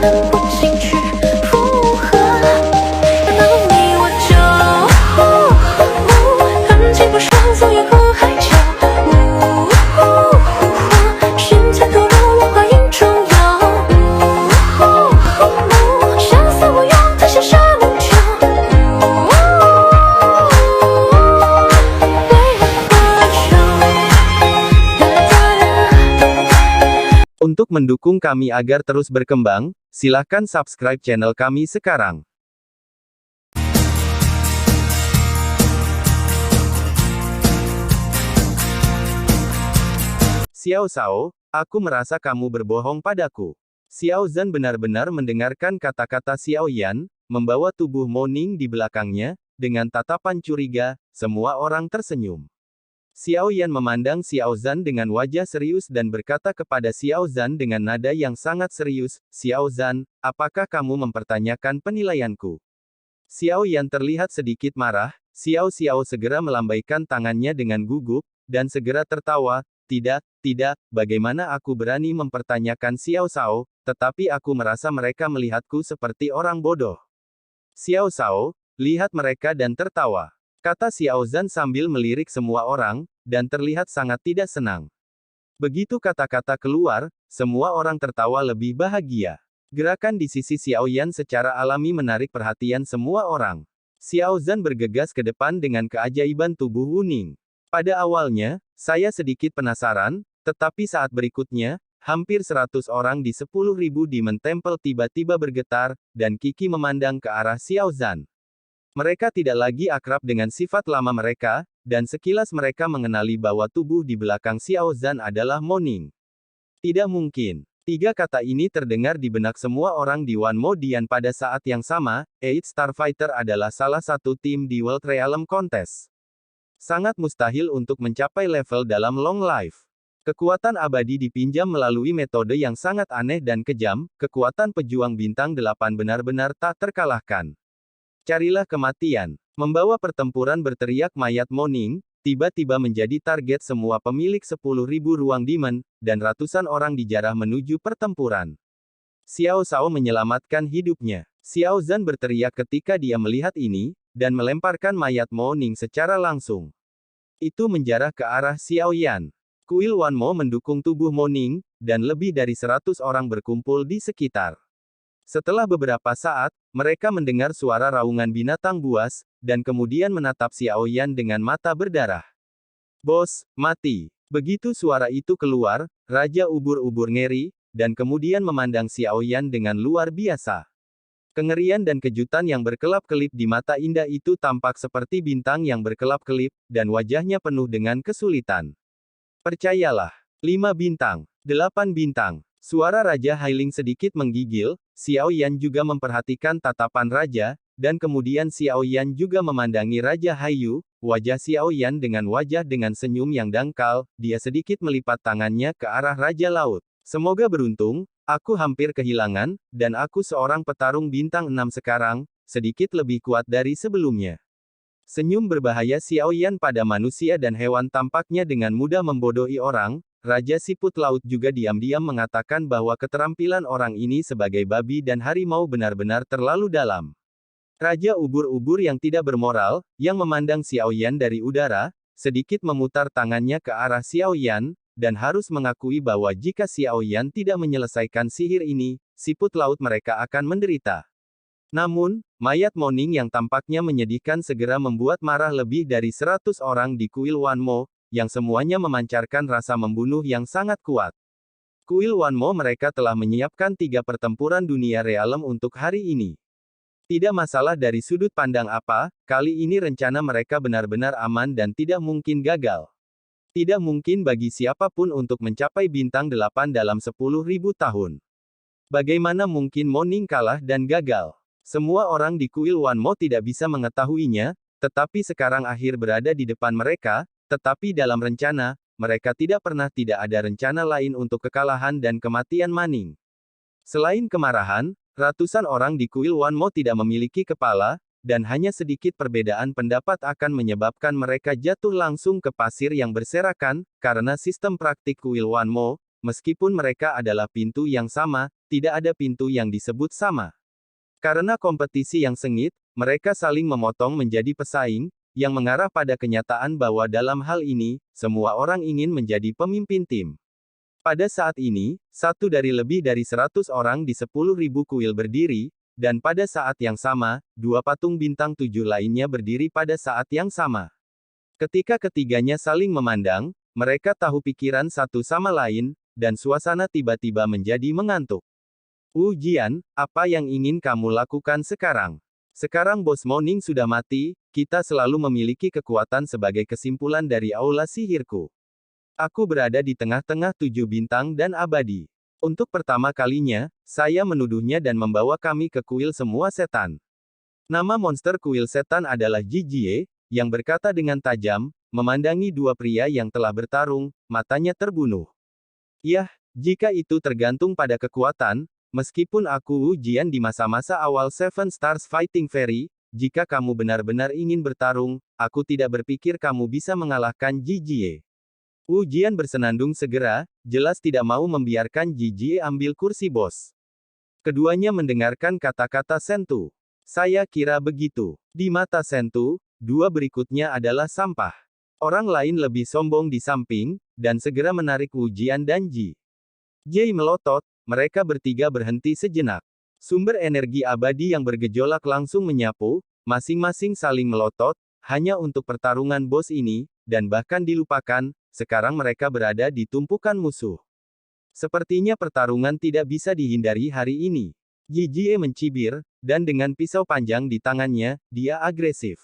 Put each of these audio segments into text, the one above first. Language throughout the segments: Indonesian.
能不请去附和？难道你我就恨气不说，风言后海角？现在投入我花影中央，下次我用它写下梦境。Untuk mendukung kami agar terus berkembang, silakan subscribe channel kami sekarang. Xiao Zhao, aku merasa kamu berbohong padaku. Xiao Zhan benar-benar mendengarkan kata-kata Xiao Yan, membawa tubuh Mo Ning di belakangnya, dengan tatapan curiga, semua orang tersenyum. Xiao Yan memandang Xiao Zhan dengan wajah serius dan berkata kepada Xiao Zhan dengan nada yang sangat serius, "Xiao Zhan, apakah kamu mempertanyakan penilaianku?" Xiao Yan terlihat sedikit marah, Xiao segera melambaikan tangannya dengan gugup, dan segera tertawa, tidak, bagaimana aku berani mempertanyakan Xiao Zhao, tetapi aku merasa mereka melihatku seperti orang bodoh. Xiao Zhao, lihat mereka dan tertawa. Kata Xiao Zhan sambil melirik semua orang, dan terlihat sangat tidak senang. Begitu kata-kata keluar, semua orang tertawa lebih bahagia. Gerakan di sisi Xiao Yan secara alami menarik perhatian semua orang. Xiao Zhan bergegas ke depan dengan keajaiban tubuh Wu Ning. Pada awalnya, saya sedikit penasaran, tetapi saat berikutnya, hampir 100 orang di 10.000 Demon Temple tiba-tiba bergetar, dan Kiki memandang ke arah Xiao Zhan. Mereka tidak lagi akrab dengan sifat lama mereka, dan sekilas mereka mengenali bahwa tubuh di belakang Xiao Zhan adalah Mo Ning. Tidak mungkin. Tiga kata ini terdengar di benak semua orang di One Mo Dian pada saat yang sama. Eight Starfighter adalah salah satu tim di World Realm Contest. Sangat mustahil untuk mencapai level dalam Long Life. Kekuatan abadi dipinjam melalui metode yang sangat aneh dan kejam, kekuatan pejuang bintang 8 benar-benar tak terkalahkan. Carilah kematian. Membawa pertempuran berteriak mayat Mo Ning, tiba-tiba menjadi target semua pemilik 10.000 ruang demon, dan ratusan orang dijarah menuju pertempuran. Xiao Zhao menyelamatkan hidupnya. Xiao Zhan berteriak ketika dia melihat ini, dan melemparkan mayat Mo Ning secara langsung. Itu menjarah ke arah Xiao Yan. Kuil Wan Mo mendukung tubuh Mo Ning, dan lebih dari 100 orang berkumpul di sekitar. Setelah beberapa saat, mereka mendengar suara raungan binatang buas, dan kemudian menatap Xiao Yan dengan mata berdarah. "Bos, mati." Begitu suara itu keluar, Raja Ubur-ubur ngeri, dan kemudian memandang Xiao Yan dengan luar biasa. Kengerian dan kejutan yang berkelap-kelip di mata indah itu tampak seperti bintang yang berkelap-kelip, dan wajahnya penuh dengan kesulitan. "Percayalah. 5 bintang. 8 bintang." Suara Raja Hailing sedikit menggigil, Xiao Yan juga memperhatikan tatapan Raja, dan kemudian Xiao Yan juga memandangi Raja Haiyu, wajah Xiao Yan dengan wajah dengan senyum yang dangkal, dia sedikit melipat tangannya ke arah Raja Laut. "Semoga beruntung, aku hampir kehilangan, dan aku seorang petarung bintang 6 sekarang, sedikit lebih kuat dari sebelumnya." Senyum berbahaya Xiao Yan pada manusia dan hewan tampaknya dengan mudah membodohi orang. Raja Siput Laut juga diam-diam mengatakan bahwa keterampilan orang ini sebagai babi dan harimau benar-benar terlalu dalam. Raja Ubur-ubur yang tidak bermoral, yang memandang Xiao Yan dari udara, sedikit memutar tangannya ke arah Xiao Yan, dan harus mengakui bahwa jika Xiao Yan tidak menyelesaikan sihir ini, siput laut mereka akan menderita. Namun, mayat Mo Ning yang tampaknya menyedihkan segera membuat marah lebih dari 100 orang di kuil Wan Mo, yang semuanya memancarkan rasa membunuh yang sangat kuat. Kuil Wan Mo mereka telah menyiapkan 3 pertempuran dunia realem untuk hari ini. Tidak masalah dari sudut pandang apa, kali ini rencana mereka benar-benar aman dan tidak mungkin gagal. Tidak mungkin bagi siapapun untuk mencapai bintang 8 dalam 10.000 tahun. Bagaimana mungkin Mo Ning kalah dan gagal? Semua orang di kuil Wan Mo tidak bisa mengetahuinya, tetapi sekarang akhir berada di depan mereka. Tetapi dalam rencana, mereka tidak ada rencana lain untuk kekalahan dan kematian Ma Ning. Selain kemarahan, ratusan orang di kuil Wan Mo tidak memiliki kepala, dan hanya sedikit perbedaan pendapat akan menyebabkan mereka jatuh langsung ke pasir yang berserakan, karena sistem praktik kuil Wan Mo, meskipun mereka adalah pintu yang sama, tidak ada pintu yang disebut sama. Karena kompetisi yang sengit, mereka saling memotong menjadi pesaing, yang mengarah pada kenyataan bahwa dalam hal ini, semua orang ingin menjadi pemimpin tim. Pada saat ini, satu dari lebih dari 100 orang di 10.000 kuil berdiri, dan pada saat yang sama, dua patung bintang 7 lainnya berdiri pada saat yang sama. Ketika ketiganya saling memandang, mereka tahu pikiran satu sama lain, dan suasana tiba-tiba menjadi mengantuk. Wu Jian, apa yang ingin kamu lakukan sekarang? Sekarang Bos Moning sudah mati, kita selalu memiliki kekuatan sebagai kesimpulan dari aula sihirku. Aku berada di tengah-tengah 7 bintang dan abadi. Untuk pertama kalinya, saya menuduhnya dan membawa kami ke kuil semua setan. Nama monster kuil setan adalah Jijie, yang berkata dengan tajam, memandangi dua pria yang telah bertarung, matanya terbunuh. Yah, jika itu tergantung pada kekuatan, meskipun aku Wu Jian di masa-masa awal Seven Stars Fighting Fairy, jika kamu benar-benar ingin bertarung, aku tidak berpikir kamu bisa mengalahkan Jijie. Wu Jian bersenandung segera, jelas tidak mau membiarkan Jijie ambil kursi bos. Keduanya mendengarkan kata-kata Sentu. Saya kira begitu. Di mata Sentu, dua berikutnya adalah sampah. Orang lain lebih sombong di samping, dan segera menarik Wu Jian dan Ji. Jie melotot, mereka bertiga berhenti sejenak. Sumber energi abadi yang bergejolak langsung menyapu, masing-masing saling melotot, hanya untuk pertarungan bos ini, dan bahkan dilupakan, sekarang mereka berada di tumpukan musuh. Sepertinya pertarungan tidak bisa dihindari hari ini. Jijie mencibir, dan dengan pisau panjang di tangannya, dia agresif.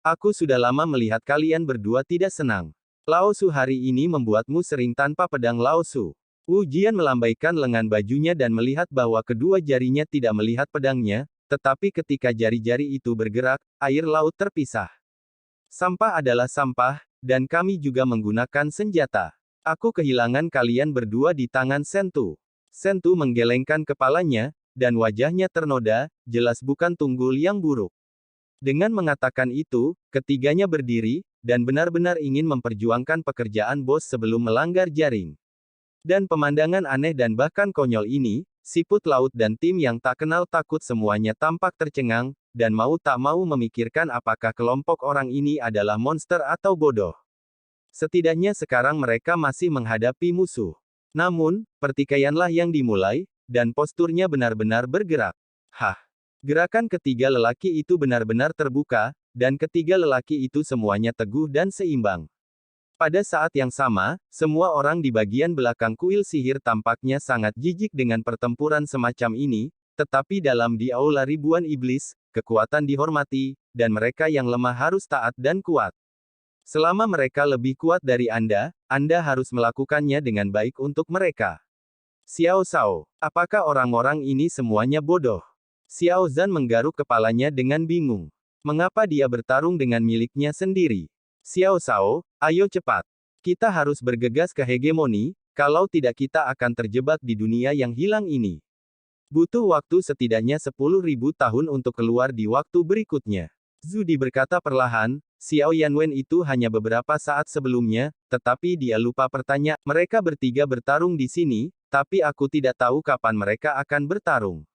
Aku sudah lama melihat kalian berdua tidak senang. Lao Su hari ini membuatmu sering tanpa pedang Lao Su. Wu Jian melambaikan lengan bajunya dan melihat bahwa kedua jarinya tidak melihat pedangnya, tetapi ketika jari-jari itu bergerak, air laut terpisah. Sampah adalah sampah, dan kami juga menggunakan senjata. Aku kehilangan kalian berdua di tangan Sentu. Sentu menggelengkan kepalanya, dan wajahnya ternoda, jelas bukan tunggul yang buruk. Dengan mengatakan itu, ketiganya berdiri, dan benar-benar ingin memperjuangkan pekerjaan bos sebelum melanggar jaring. Dan pemandangan aneh dan bahkan konyol ini, siput laut dan tim yang tak kenal takut semuanya tampak tercengang, dan mau tak mau memikirkan apakah kelompok orang ini adalah monster atau bodoh. Setidaknya sekarang mereka masih menghadapi musuh. Namun, pertikaianlah yang dimulai, dan posturnya benar-benar bergerak. Gerakan ketiga lelaki itu benar-benar terbuka, dan ketiga lelaki itu semuanya teguh dan seimbang. Pada saat yang sama, semua orang di bagian belakang kuil sihir tampaknya sangat jijik dengan pertempuran semacam ini, tetapi dalam di aula ribuan iblis, kekuatan dihormati, dan mereka yang lemah harus taat dan kuat. Selama mereka lebih kuat dari Anda harus melakukannya dengan baik untuk mereka. Xiao Shao, apakah orang-orang ini semuanya bodoh? Xiao Zhan menggaruk kepalanya dengan bingung. Mengapa dia bertarung dengan miliknya sendiri? Xiao Shao, ayo cepat. Kita harus bergegas ke hegemoni, kalau tidak kita akan terjebak di dunia yang hilang ini. Butuh waktu setidaknya 10.000 tahun untuk keluar di waktu berikutnya. Zudi berkata perlahan, Xiao Yanwen itu hanya beberapa saat sebelumnya, tetapi dia lupa bertanya, mereka bertiga bertarung di sini, tapi aku tidak tahu kapan mereka akan bertarung.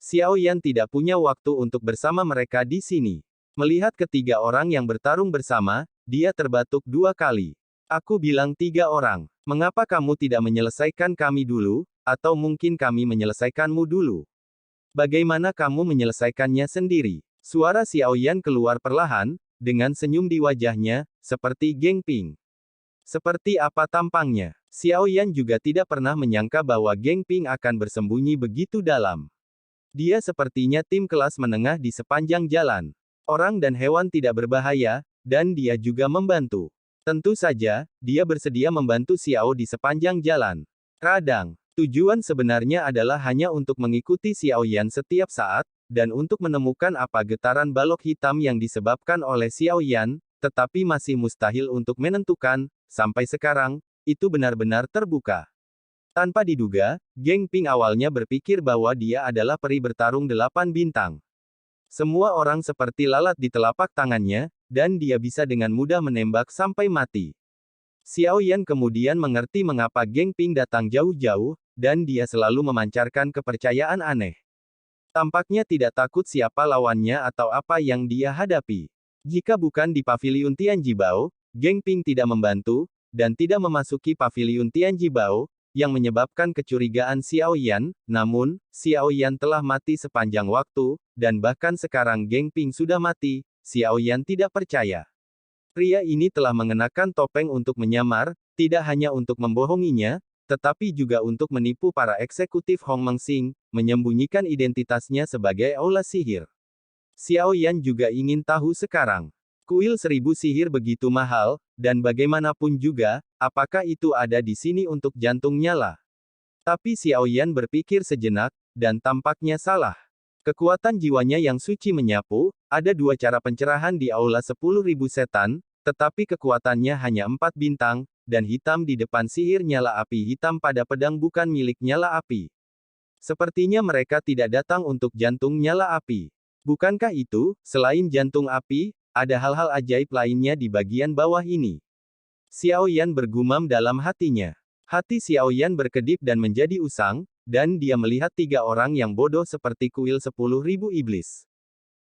Xiao Yan tidak punya waktu untuk bersama mereka di sini. Melihat ketiga orang yang bertarung bersama, dia terbatuk 2 kali. Aku bilang 3 orang. Mengapa kamu tidak menyelesaikan kami dulu, atau mungkin kami menyelesaikanmu dulu? Bagaimana kamu menyelesaikannya sendiri? Suara Xiao Yan keluar perlahan, dengan senyum di wajahnya, seperti Geng Ping. Seperti apa tampangnya? Xiao Yan juga tidak pernah menyangka bahwa Geng Ping akan bersembunyi begitu dalam. Dia sepertinya tim kelas menengah di sepanjang jalan. Orang dan hewan tidak berbahaya, dan dia juga membantu. Tentu saja, dia bersedia membantu Xiao di sepanjang jalan. Kadang, tujuan sebenarnya adalah hanya untuk mengikuti Xiao Yan setiap saat, dan untuk menemukan apa getaran balok hitam yang disebabkan oleh Xiao Yan, tetapi masih mustahil untuk menentukan, sampai sekarang, itu benar-benar terbuka. Tanpa diduga, Geng Ping awalnya berpikir bahwa dia adalah peri bertarung 8 bintang. Semua orang seperti lalat di telapak tangannya, dan dia bisa dengan mudah menembak sampai mati. Xiao Yan kemudian mengerti mengapa Geng Ping datang jauh-jauh, dan dia selalu memancarkan kepercayaan aneh. Tampaknya tidak takut siapa lawannya atau apa yang dia hadapi. Jika bukan di paviliun Tianjibao, Geng Ping tidak membantu, dan tidak memasuki paviliun Tianjibao, yang menyebabkan kecurigaan Xiao Yan. Namun, Xiao Yan telah mati sepanjang waktu, dan bahkan sekarang Geng Ping sudah mati, Xiao Yan tidak percaya. Pria ini telah mengenakan topeng untuk menyamar, tidak hanya untuk membohonginya, tetapi juga untuk menipu para eksekutif Hong Mengsing, menyembunyikan identitasnya sebagai aula sihir. Xiao Yan juga ingin tahu sekarang. Kuil 1000 sihir begitu mahal, dan bagaimanapun juga, apakah itu ada di sini untuk jantung nyala? Tapi Xiao Yan berpikir sejenak, dan tampaknya salah. Kekuatan jiwanya yang suci menyapu, ada dua cara pencerahan di aula 10.000 setan, tetapi kekuatannya hanya 4 bintang, dan hitam di depan sihir nyala api hitam pada pedang bukan milik nyala api. Sepertinya mereka tidak datang untuk jantung nyala api. Bukankah itu, selain jantung api, ada hal-hal ajaib lainnya di bagian bawah ini? Xiao Yan bergumam dalam hatinya. Hati Xiao Yan berkedip dan menjadi usang, dan dia melihat 3 orang yang bodoh seperti kuil 10.000 iblis.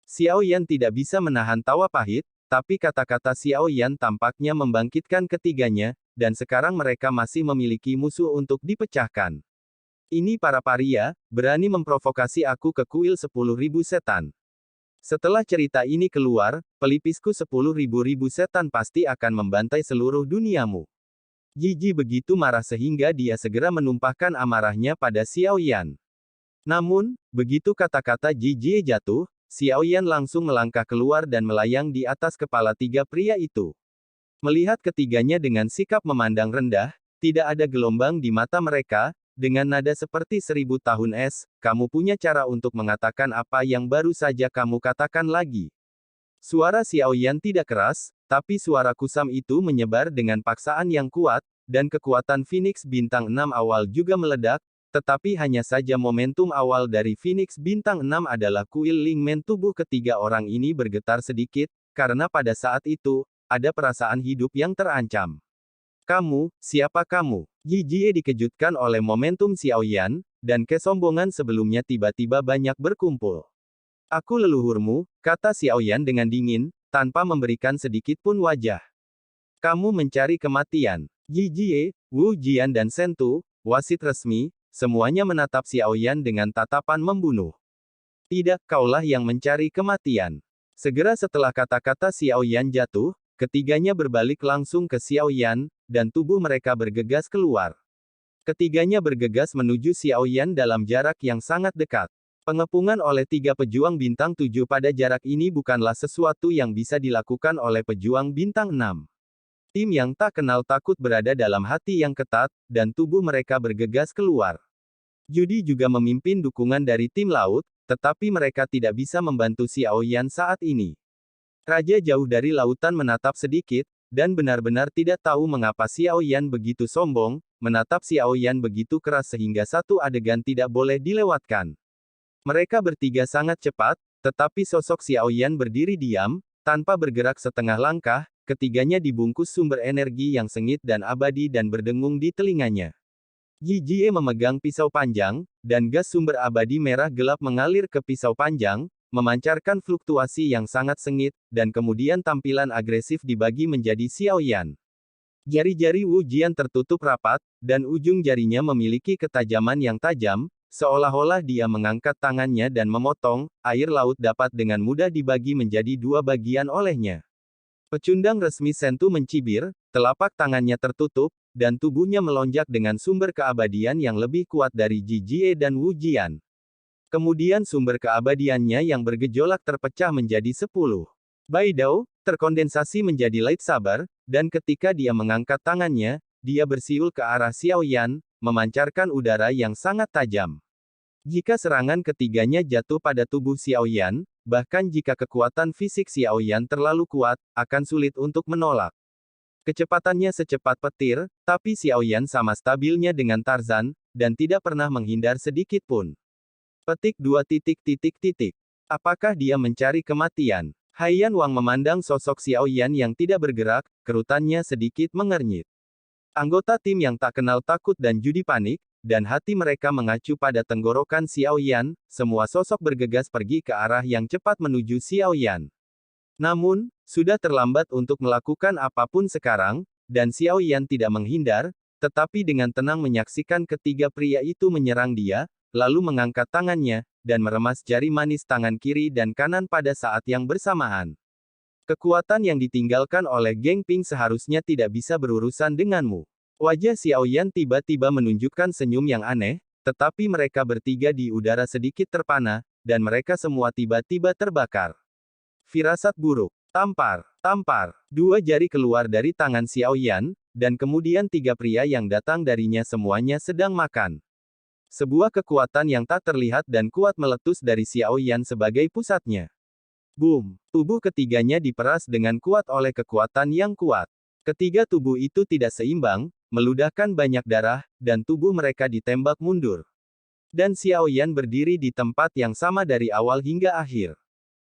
Xiao Yan tidak bisa menahan tawa pahit, tapi kata-kata Xiao Yan tampaknya membangkitkan ketiganya, dan sekarang mereka masih memiliki musuh untuk dipecahkan. Ini para paria, berani memprovokasi aku ke kuil 10.000 setan. Setelah cerita ini keluar, pelipisku 10.000 setan pasti akan membantai seluruh duniamu. Jiji begitu marah sehingga dia segera menumpahkan amarahnya pada Xiao Yan. Namun, begitu kata-kata Jiji jatuh, Xiao Yan langsung melangkah keluar dan melayang di atas kepala 3 pria itu. Melihat ketiganya dengan sikap memandang rendah, tidak ada gelombang di mata mereka, dengan nada seperti 1000 tahun es, kamu punya cara untuk mengatakan apa yang baru saja kamu katakan lagi. Suara Xiao Yan tidak keras, tapi suara kusam itu menyebar dengan paksaan yang kuat, dan kekuatan Phoenix Bintang 6 awal juga meledak, tetapi hanya saja momentum awal dari Phoenix Bintang 6 adalah kuil Lingmen tubuh ketiga orang ini bergetar sedikit, karena pada saat itu, ada perasaan hidup yang terancam. Kamu, siapa kamu? Jijie dikejutkan oleh momentum Xiao Yan, dan kesombongan sebelumnya tiba-tiba banyak berkumpul. Aku leluhurmu, kata Xiao Yan dengan dingin, tanpa memberikan sedikit pun wajah. Kamu mencari kematian. Jijie, Wu Jian dan Sentu, wasit resmi, semuanya menatap Xiao Yan dengan tatapan membunuh. Tidak, kaulah yang mencari kematian. Segera setelah kata-kata Xiao Yan jatuh, ketiganya berbalik langsung ke Xiao Yan, dan tubuh mereka bergegas keluar. Ketiganya bergegas menuju Xiao Yan dalam jarak yang sangat dekat. Pengepungan oleh 3 pejuang bintang 7 pada jarak ini bukanlah sesuatu yang bisa dilakukan oleh pejuang bintang 6. Tim yang tak kenal takut berada dalam hati yang ketat, dan tubuh mereka bergegas keluar. Judi juga memimpin dukungan dari tim laut, tetapi mereka tidak bisa membantu Xiao Yan saat ini. Raja jauh dari lautan menatap sedikit, dan benar-benar tidak tahu mengapa Xiao Yan begitu sombong, menatap Xiao Yan begitu keras sehingga satu adegan tidak boleh dilewatkan. Mereka bertiga sangat cepat, tetapi sosok Xiao Yan berdiri diam, tanpa bergerak setengah langkah, ketiganya dibungkus sumber energi yang sengit dan abadi dan berdengung di telinganya. Jijie memegang pisau panjang, dan gas sumber abadi merah gelap mengalir ke pisau panjang, memancarkan fluktuasi yang sangat sengit, dan kemudian tampilan agresif dibagi menjadi Xiao Yan. Jari-jari Wu Jian tertutup rapat, dan ujung jarinya memiliki ketajaman yang tajam, seolah-olah dia mengangkat tangannya dan memotong, air laut dapat dengan mudah dibagi menjadi 2 bagian olehnya. Pecundang resmi Sentu mencibir, telapak tangannya tertutup, dan tubuhnya melonjak dengan sumber keabadian yang lebih kuat dari Jijie dan Wu Jian. Kemudian sumber keabadiannya yang bergejolak terpecah menjadi 10 Baidao, terkondensasi menjadi lightsaber, dan ketika dia mengangkat tangannya, dia bersiul ke arah Xiao Yan, memancarkan udara yang sangat tajam. Jika serangan ketiganya jatuh pada tubuh Xiao Yan, bahkan jika kekuatan fisik Xiao Yan terlalu kuat, akan sulit untuk menolak. Kecepatannya secepat petir, tapi Xiao Yan sama stabilnya dengan Tarzan, dan tidak pernah menghindar sedikit pun. Petik 2. Apakah dia mencari kematian? Haiyan Wang memandang sosok Xiao Yan yang tidak bergerak, kerutannya sedikit mengernyit. Anggota tim yang tak kenal takut dan judi panik, dan hati mereka mengacu pada tenggorokan Xiao Yan, semua sosok bergegas pergi ke arah yang cepat menuju Xiao Yan. Namun, sudah terlambat untuk melakukan apapun sekarang, dan Xiao Yan tidak menghindar, tetapi dengan tenang menyaksikan ketiga pria itu menyerang dia, lalu mengangkat tangannya, dan meremas jari manis tangan kiri dan kanan pada saat yang bersamaan. Kekuatan yang ditinggalkan oleh Geng Ping seharusnya tidak bisa berurusan denganmu. Wajah Xiao Yan tiba-tiba menunjukkan senyum yang aneh, tetapi mereka bertiga di udara sedikit terpana, dan mereka semua tiba-tiba terbakar. Firasat buruk. Tampar. Tampar. Dua jari keluar dari tangan Xiao Yan, dan kemudian tiga pria yang datang darinya semuanya sedang makan. Sebuah kekuatan yang tak terlihat dan kuat meletus dari Xiao Yan sebagai pusatnya. Boom! Tubuh ketiganya diperas dengan kuat oleh kekuatan yang kuat. Ketiga tubuh itu tidak seimbang, meludahkan banyak darah, dan tubuh mereka ditembak mundur. Dan Xiao Yan berdiri di tempat yang sama dari awal hingga akhir.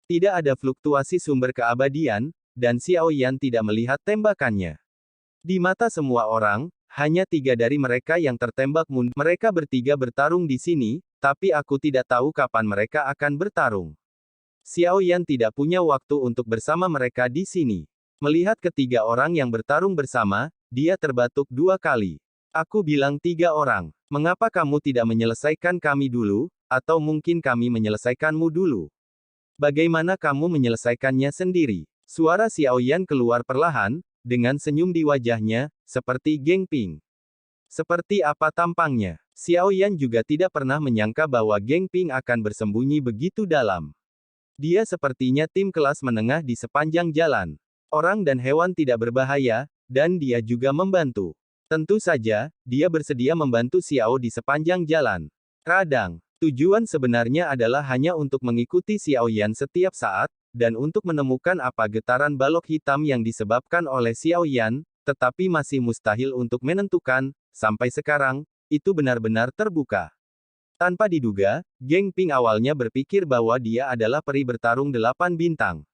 Tidak ada fluktuasi sumber keabadian, dan Xiao Yan tidak melihat tembakannya. Di mata semua orang, hanya tiga dari mereka yang tertembak mundur. Mereka bertiga bertarung di sini, tapi aku tidak tahu kapan mereka akan bertarung. Xiao Yan tidak punya waktu untuk bersama mereka di sini. Melihat ketiga orang yang bertarung bersama, dia terbatuk dua kali. Aku bilang tiga orang. Mengapa kamu tidak menyelesaikan kami dulu, atau mungkin kami menyelesaikanmu dulu? Bagaimana kamu menyelesaikannya sendiri? Suara Xiao Yan keluar perlahan, dengan senyum di wajahnya, seperti Geng Ping. Seperti apa tampangnya? Xiao Yan juga tidak pernah menyangka bahwa Geng Ping akan bersembunyi begitu dalam. Dia sepertinya tim kelas menengah di sepanjang jalan. Orang dan hewan tidak berbahaya, dan dia juga membantu. Tentu saja, dia bersedia membantu Xiao di sepanjang jalan. Kadang, tujuan sebenarnya adalah hanya untuk mengikuti Xiao Yan setiap saat, dan untuk menemukan apa getaran balok hitam yang disebabkan oleh Xiao Yan, tetapi masih mustahil untuk menentukan, sampai sekarang, itu benar-benar terbuka. Tanpa diduga, Geng Ping awalnya berpikir bahwa dia adalah peri bertarung 8 bintang.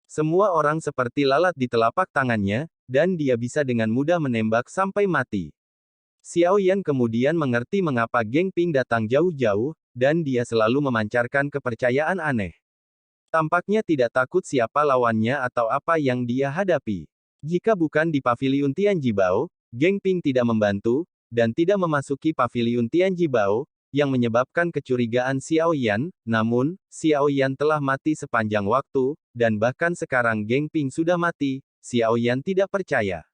Semua orang seperti lalat di telapak tangannya, dan dia bisa dengan mudah menembak sampai mati. Xiao Yan kemudian mengerti mengapa Geng Ping datang jauh-jauh, dan dia selalu memancarkan kepercayaan aneh. Tampaknya tidak takut siapa lawannya atau apa yang dia hadapi. Jika bukan di Paviliun Tianjibao, Geng Ping tidak membantu, dan tidak memasuki Paviliun Tianjibao, yang menyebabkan kecurigaan Xiao Yan, namun, Xiao Yan telah mati sepanjang waktu, dan bahkan sekarang Geng Ping sudah mati, Xiao Yan tidak percaya.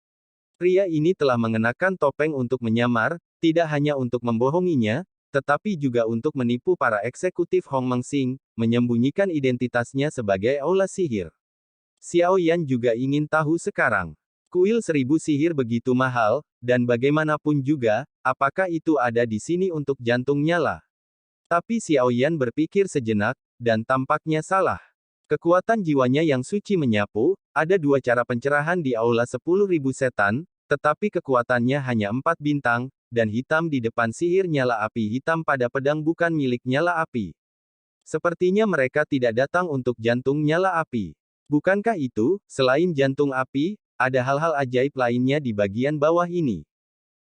Pria ini telah mengenakan topeng untuk menyamar, tidak hanya untuk membohonginya, tetapi juga untuk menipu para eksekutif Hong Mengsing, menyembunyikan identitasnya sebagai aula sihir. Xiao Yan juga ingin tahu sekarang. Kuil 1000 sihir begitu mahal, dan bagaimanapun juga, apakah itu ada di sini untuk jantung nyala? Tapi Xiao Yan berpikir sejenak, dan tampaknya salah. Kekuatan jiwanya yang suci menyapu, ada dua cara pencerahan di aula 10.000 setan, tetapi kekuatannya hanya 4 bintang, dan hitam di depan sihir nyala api hitam pada pedang bukan milik nyala api. Sepertinya mereka tidak datang untuk jantung nyala api. Bukankah itu, selain jantung api, ada hal-hal ajaib lainnya di bagian bawah ini?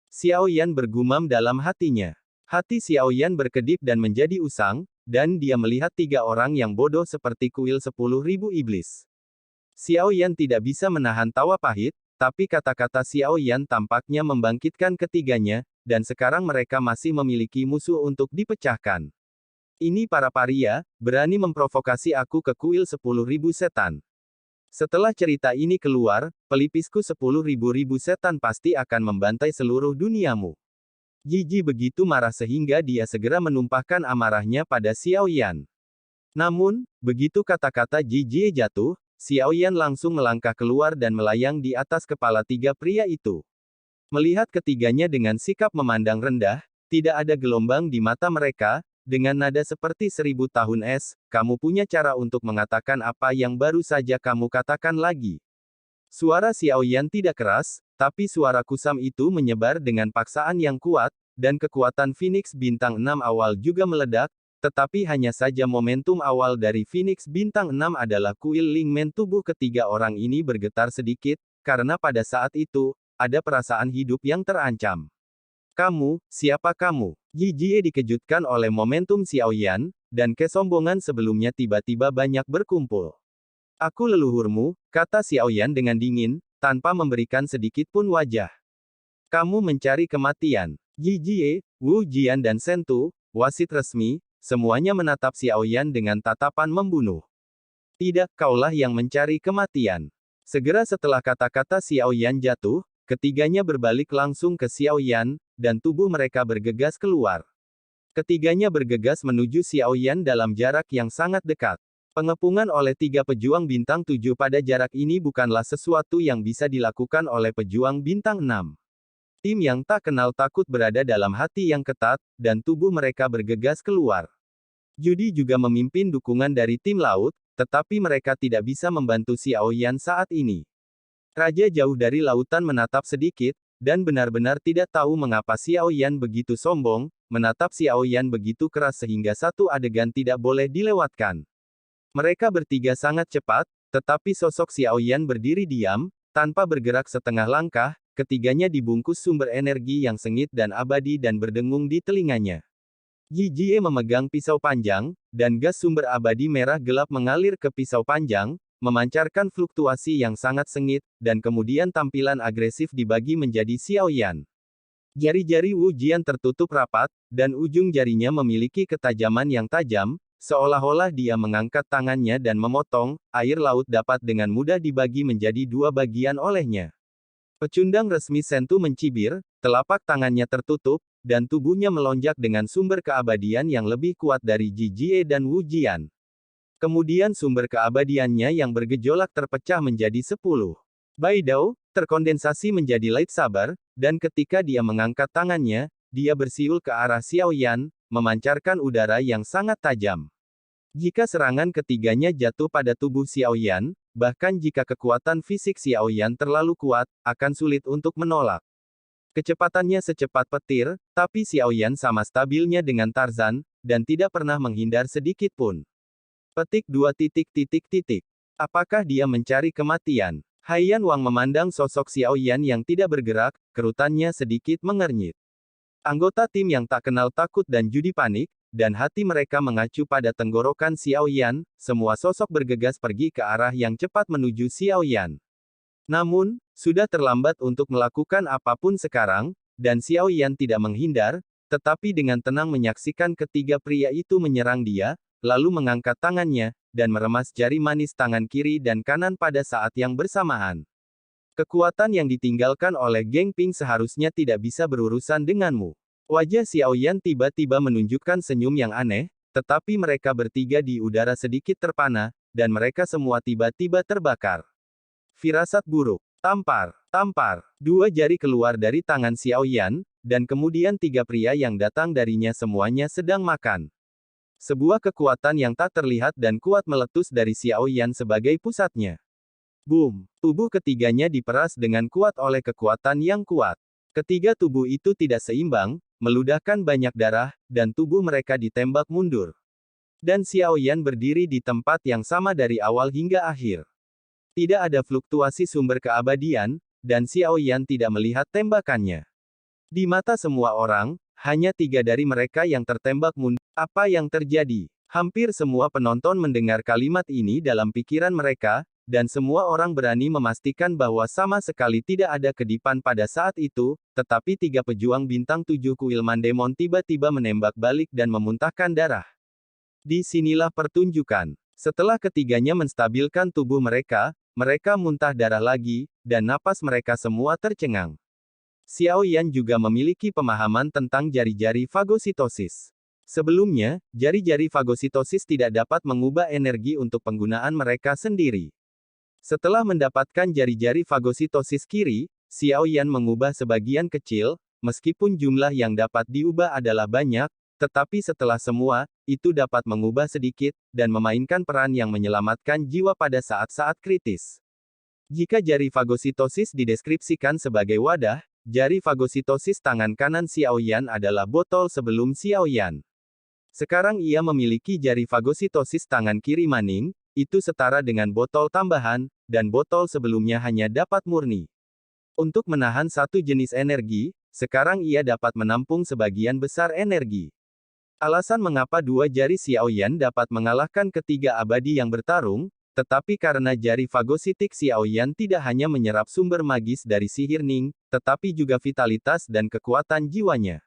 Xiao Yan bergumam dalam hatinya. Hati Xiao Yan berkedip dan menjadi usang, dan dia melihat tiga orang yang bodoh seperti kuil 10.000 iblis. Xiao Yan tidak bisa menahan tawa pahit, tapi kata-kata Xiao Yan tampaknya membangkitkan ketiganya, dan sekarang mereka masih memiliki musuh untuk dipecahkan. Ini para paria, berani memprovokasi aku ke kuil 10.000 setan. Setelah cerita ini keluar, pelipisku 10.000 setan pasti akan membantai seluruh duniamu. Jiji begitu marah sehingga dia segera menumpahkan amarahnya pada Xiao Yan. Namun, begitu kata-kata Jiji jatuh, Xiao Yan langsung melangkah keluar dan melayang di atas kepala tiga pria itu. Melihat ketiganya dengan sikap memandang rendah, tidak ada gelombang di mata mereka, dengan nada seperti 1000 tahun es, kamu punya cara untuk mengatakan apa yang baru saja kamu katakan lagi. Suara Xiao Yan tidak keras, tapi suara kusam itu menyebar dengan paksaan yang kuat, dan kekuatan Phoenix Bintang 6 awal juga meledak, tetapi hanya saja momentum awal dari Phoenix Bintang 6 adalah kuil Lingmen tubuh ketiga orang ini bergetar sedikit, karena pada saat itu, ada perasaan hidup yang terancam. Kamu, siapa kamu? Yi Jie dikejutkan oleh momentum Xiaoyan, dan kesombongan sebelumnya tiba-tiba banyak berkumpul. Aku leluhurmu, kata Xiaoyan dengan dingin, tanpa memberikan sedikit pun wajah. Kamu mencari kematian. Yi Jie, Wu Jian dan Shen Tu, wasit resmi, semuanya menatap Xiaoyan dengan tatapan membunuh. Tidak, kaulah yang mencari kematian. Segera setelah kata-kata Xiaoyan jatuh, ketiganya berbalik langsung ke Xiaoyan, dan tubuh mereka bergegas keluar. Ketiganya bergegas menuju Xiaoyan dalam jarak yang sangat dekat. Pengepungan oleh 3 pejuang bintang 7 pada jarak ini bukanlah sesuatu yang bisa dilakukan oleh pejuang bintang 6. Tim yang tak kenal takut berada dalam hati yang ketat, dan tubuh mereka bergegas keluar. Judy juga memimpin dukungan dari tim laut, tetapi mereka tidak bisa membantu Xiaoyan saat ini. Raja jauh dari lautan menatap sedikit, dan benar-benar tidak tahu mengapa Xiaoyan begitu sombong, menatap Xiaoyan begitu keras sehingga satu adegan tidak boleh dilewatkan. Mereka bertiga sangat cepat, tetapi sosok Xiaoyan berdiri diam, tanpa bergerak setengah langkah, ketiganya dibungkus sumber energi yang sengit dan abadi dan berdengung di telinganya. Yi Jie memegang pisau panjang, dan gas sumber abadi merah gelap mengalir ke pisau panjang, memancarkan fluktuasi yang sangat sengit, dan kemudian tampilan agresif dibagi menjadi Xiaoyan. Jari-jari Wu Jian tertutup rapat, dan ujung jarinya memiliki ketajaman yang tajam, seolah-olah dia mengangkat tangannya dan memotong, air laut dapat dengan mudah dibagi menjadi 2 bagian olehnya. Pecundang resmi Shen Tu mencibir, telapak tangannya tertutup, dan tubuhnya melonjak dengan sumber keabadian yang lebih kuat dari Yi Jie dan Wu Jian. Kemudian sumber keabadiannya yang bergejolak terpecah menjadi 10 Baidao, terkondensasi menjadi lightsaber, dan ketika dia mengangkat tangannya, dia bersiul ke arah Xiaoyan, memancarkan udara yang sangat tajam. Jika serangan ketiganya jatuh pada tubuh Xiaoyan, bahkan jika kekuatan fisik Xiaoyan terlalu kuat, akan sulit untuk menolak. Kecepatannya secepat petir, tapi Xiaoyan sama stabilnya dengan Tarzan, dan tidak pernah menghindar sedikit pun. Petik 2. Apakah dia mencari kematian? Haiyan Wang memandang sosok Xiaoyan yang tidak bergerak, kerutannya sedikit mengernyit. Anggota tim yang tak kenal takut dan judi panik, dan hati mereka mengacu pada tenggorokan Xiaoyan, semua sosok bergegas pergi ke arah yang cepat menuju Xiaoyan. Namun, sudah terlambat untuk melakukan apapun sekarang, dan Xiaoyan tidak menghindar, tetapi dengan tenang menyaksikan ketiga pria itu menyerang dia, lalu mengangkat tangannya, dan meremas jari manis tangan kiri dan kanan pada saat yang bersamaan. Kekuatan yang ditinggalkan oleh Geng Ping seharusnya tidak bisa berurusan denganmu. Wajah Xiaoyan tiba-tiba menunjukkan senyum yang aneh, tetapi mereka bertiga di udara sedikit terpana, dan mereka semua tiba-tiba terbakar. Firasat buruk. Tampar. 2 jari keluar dari tangan Xiaoyan, dan kemudian 3 pria yang datang darinya semuanya sedang makan. Sebuah kekuatan yang tak terlihat dan kuat meletus dari Xiaoyan sebagai pusatnya. Boom! Tubuh ketiganya diperas dengan kuat oleh kekuatan yang kuat. Ketiga tubuh itu tidak seimbang, meludahkan banyak darah, dan tubuh mereka ditembak mundur. Dan Xiaoyan berdiri di tempat yang sama dari awal hingga akhir. Tidak ada fluktuasi sumber keabadian, dan Xiaoyan tidak melihat tembakannya. Di mata semua orang, hanya 3 dari mereka yang tertembak mundur. Apa yang terjadi? Hampir semua penonton mendengar kalimat ini dalam pikiran mereka, dan semua orang berani memastikan bahwa sama sekali tidak ada kedipan pada saat itu, tetapi 3 pejuang bintang 7 kuil Mandemon tiba-tiba menembak balik dan memuntahkan darah. Di sinilah pertunjukan. Setelah ketiganya menstabilkan tubuh mereka, mereka muntah darah lagi, dan napas mereka semua tercengang. Xiaoyan juga memiliki pemahaman tentang jari-jari fagositosis. Sebelumnya, jari-jari fagositosis tidak dapat mengubah energi untuk penggunaan mereka sendiri. Setelah mendapatkan jari-jari fagositosis kiri, Xiaoyan mengubah sebagian kecil, meskipun jumlah yang dapat diubah adalah banyak, tetapi setelah semua, itu dapat mengubah sedikit, dan memainkan peran yang menyelamatkan jiwa pada saat-saat kritis. Jika jari fagositosis dideskripsikan sebagai wadah, jari fagositosis tangan kanan Xiaoyan adalah botol sebelum Xiaoyan. Sekarang ia memiliki jari fagositosis tangan kiri maning, itu setara dengan botol tambahan, dan botol sebelumnya hanya dapat murni. Untuk menahan satu jenis energi, sekarang ia dapat menampung sebagian besar energi. Alasan mengapa dua jari Xiao Yan dapat mengalahkan ketiga abadi yang bertarung, tetapi karena jari fagositik Xiao Yan tidak hanya menyerap sumber magis dari sihir Ning, tetapi juga vitalitas dan kekuatan jiwanya.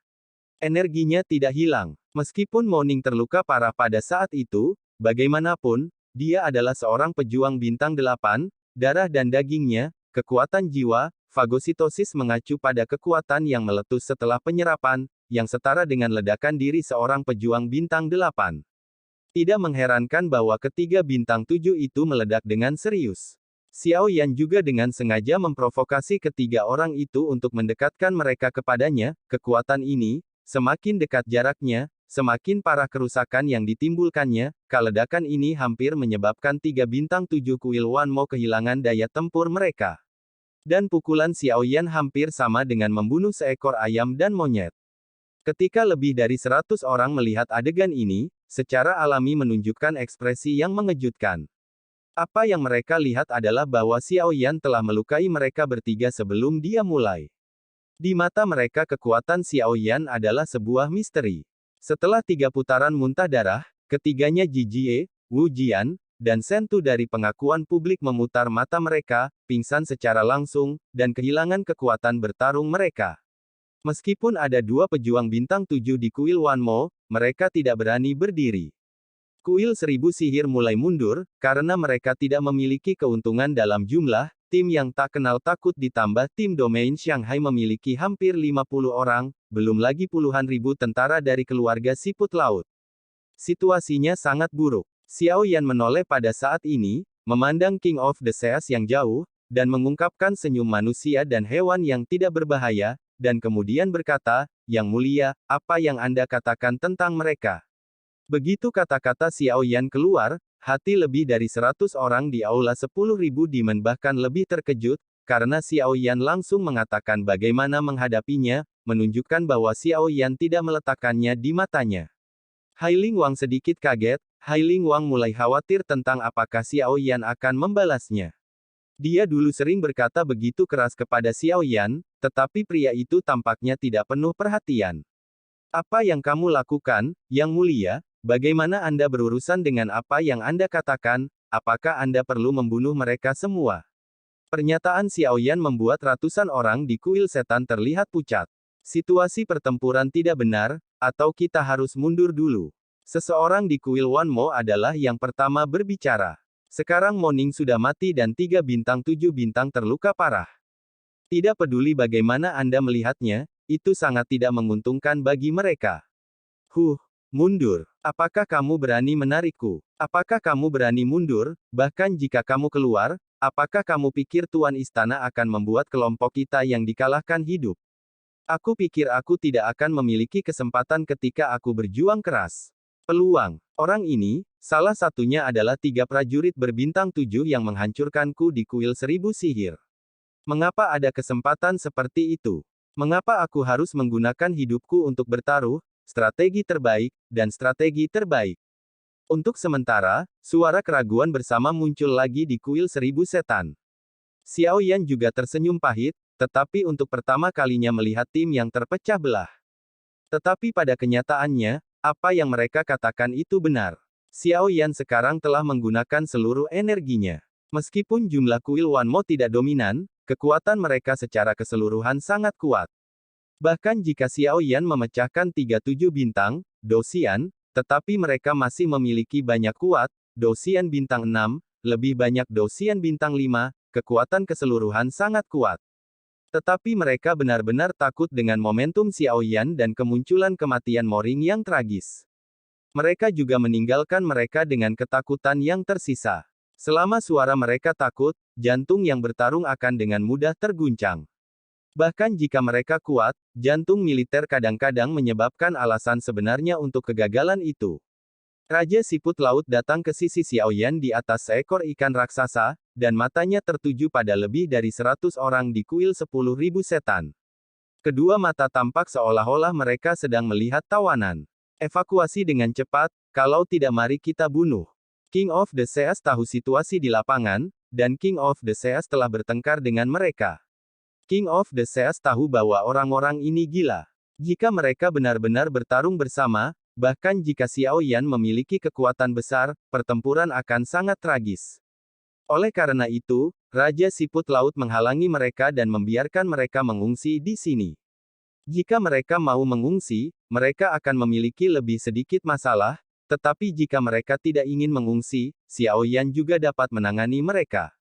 Energinya tidak hilang. Meskipun Mo Ning terluka parah pada saat itu, bagaimanapun, dia adalah seorang pejuang bintang 8, darah dan dagingnya, kekuatan jiwa, fagositosis mengacu pada kekuatan yang meletus setelah penyerapan, yang setara dengan ledakan diri seorang pejuang bintang 8. Tidak mengherankan bahwa ketiga bintang 7 itu meledak dengan serius. Xiao Yan juga dengan sengaja memprovokasi ketiga orang itu untuk mendekatkan mereka kepadanya. Kekuatan ini, semakin dekat jaraknya, semakin parah kerusakan yang ditimbulkannya. Keledakan ini hampir menyebabkan tiga bintang 7 kuil Wan Mo kehilangan daya tempur mereka. Dan pukulan Xiao Yan hampir sama dengan membunuh seekor ayam dan monyet. Ketika lebih dari 100 orang melihat adegan ini, secara alami menunjukkan ekspresi yang mengejutkan. Apa yang mereka lihat adalah bahwa Xiao Yan telah melukai mereka bertiga sebelum dia mulai. Di mata mereka kekuatan Xiao Yan adalah sebuah misteri. Setelah 3 putaran muntah darah, ketiganya Jijie, Wu Jian, dan Sentu dari pengakuan publik memutar mata mereka, pingsan secara langsung, dan kehilangan kekuatan bertarung mereka. Meskipun ada 2 pejuang bintang 7 di kuil Wan Mo, mereka tidak berani berdiri. Kuil 1000 sihir mulai mundur, karena mereka tidak memiliki keuntungan dalam jumlah, tim yang tak kenal takut ditambah tim domain Shanghai memiliki hampir 50 orang, belum lagi puluhan ribu tentara dari keluarga siput laut. Situasinya sangat buruk. Xiao Yan menoleh pada saat ini, memandang King of the Seas yang jauh, dan mengungkapkan senyum manusia dan hewan yang tidak berbahaya, dan kemudian berkata, "Yang mulia, apa yang Anda katakan tentang mereka?" Begitu kata-kata Xiao Yan keluar, hati lebih dari 100 orang di aula 10.000 Demon bahkan lebih terkejut, karena Xiao Yan langsung mengatakan bagaimana menghadapinya, menunjukkan bahwa Xiao Yan tidak meletakkannya di matanya. Hailing Wang sedikit kaget, Hailing Wang mulai khawatir tentang apakah Xiao Yan akan membalasnya. Dia dulu sering berkata begitu keras kepada Xiao Yan, tetapi pria itu tampaknya tidak penuh perhatian. "Apa yang kamu lakukan, Yang Mulia? Bagaimana Anda berurusan dengan apa yang Anda katakan? Apakah Anda perlu membunuh mereka semua?" Pernyataan Xiao Yan membuat ratusan orang di kuil setan terlihat pucat. Situasi pertempuran tidak benar, atau kita harus mundur dulu. Seseorang di kuil Wan Mo adalah yang pertama berbicara. Sekarang Mo Ning sudah mati dan 3 bintang 7 bintang terluka parah. Tidak peduli bagaimana Anda melihatnya, itu sangat tidak menguntungkan bagi mereka. Mundur. Apakah kamu berani menarikku? Apakah kamu berani mundur, bahkan jika kamu keluar, apakah kamu pikir Tuan Istana akan membuat kelompok kita yang dikalahkan hidup? Aku pikir aku tidak akan memiliki kesempatan ketika aku berjuang keras. Peluang. Orang ini, salah satunya adalah 3 prajurit berbintang 7 yang menghancurkanku di kuil 1000 sihir. Mengapa ada kesempatan seperti itu? Mengapa aku harus menggunakan hidupku untuk bertaruh, strategi terbaik, dan strategi terbaik? Untuk sementara, suara keraguan bersama muncul lagi di kuil 1000 setan. Xiao Yan juga tersenyum pahit, tetapi untuk pertama kalinya melihat tim yang terpecah belah. Tetapi pada kenyataannya, apa yang mereka katakan itu benar. Xiao Yan sekarang telah menggunakan seluruh energinya. Meskipun jumlah kuil Wan Mo tidak dominan, kekuatan mereka secara keseluruhan sangat kuat. Bahkan jika Xiao Yan memecahkan 37 bintang, Dosian, tetapi mereka masih memiliki banyak kuat, Dosian bintang 6, lebih banyak Dosian bintang 5, kekuatan keseluruhan sangat kuat. Tetapi mereka benar-benar takut dengan momentum Xiao Yan dan kemunculan kematian Moring yang tragis. Mereka juga meninggalkan mereka dengan ketakutan yang tersisa. Selama suara mereka takut, jantung yang bertarung akan dengan mudah terguncang. Bahkan jika mereka kuat, jantung militer kadang-kadang menyebabkan alasan sebenarnya untuk kegagalan itu. Raja Siput Laut datang ke sisi Xiao Yan di atas seekor ikan raksasa, dan matanya tertuju pada lebih dari 100 orang di kuil 10.000 setan. Kedua mata tampak seolah-olah mereka sedang melihat tawanan. Evakuasi dengan cepat, kalau tidak mari kita bunuh. King of the Seas tahu situasi di lapangan, dan King of the Seas telah bertengkar dengan mereka. King of the Seas tahu bahwa orang-orang ini gila. Jika mereka benar-benar bertarung bersama, bahkan jika Xiao Yan memiliki kekuatan besar, pertempuran akan sangat tragis. Oleh karena itu, Raja Siput Laut menghalangi mereka dan membiarkan mereka mengungsi di sini. Jika mereka mau mengungsi, mereka akan memiliki lebih sedikit masalah, tetapi jika mereka tidak ingin mengungsi, Xiao Yan juga dapat menangani mereka.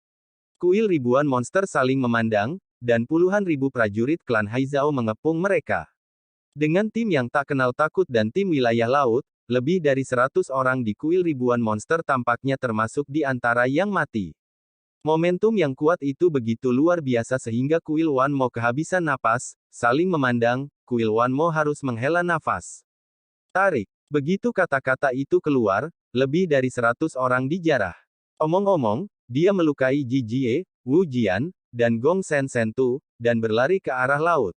Kuil ribuan monster saling memandang, dan puluhan ribu prajurit klan Haizhou mengepung mereka. Dengan tim yang tak kenal takut dan tim wilayah laut, lebih dari 100 orang di kuil ribuan monster tampaknya termasuk di antara yang mati. Momentum yang kuat itu begitu luar biasa sehingga kuil Wan Mo kehabisan napas, saling memandang, kuil Wan Mo harus menghela nafas. Tarik. Begitu kata-kata itu keluar, lebih dari 100 orang dijarah. Omong-omong, dia melukai Ji Jie, Wu Jian, dan Gong Shen Shentu, dan berlari ke arah laut.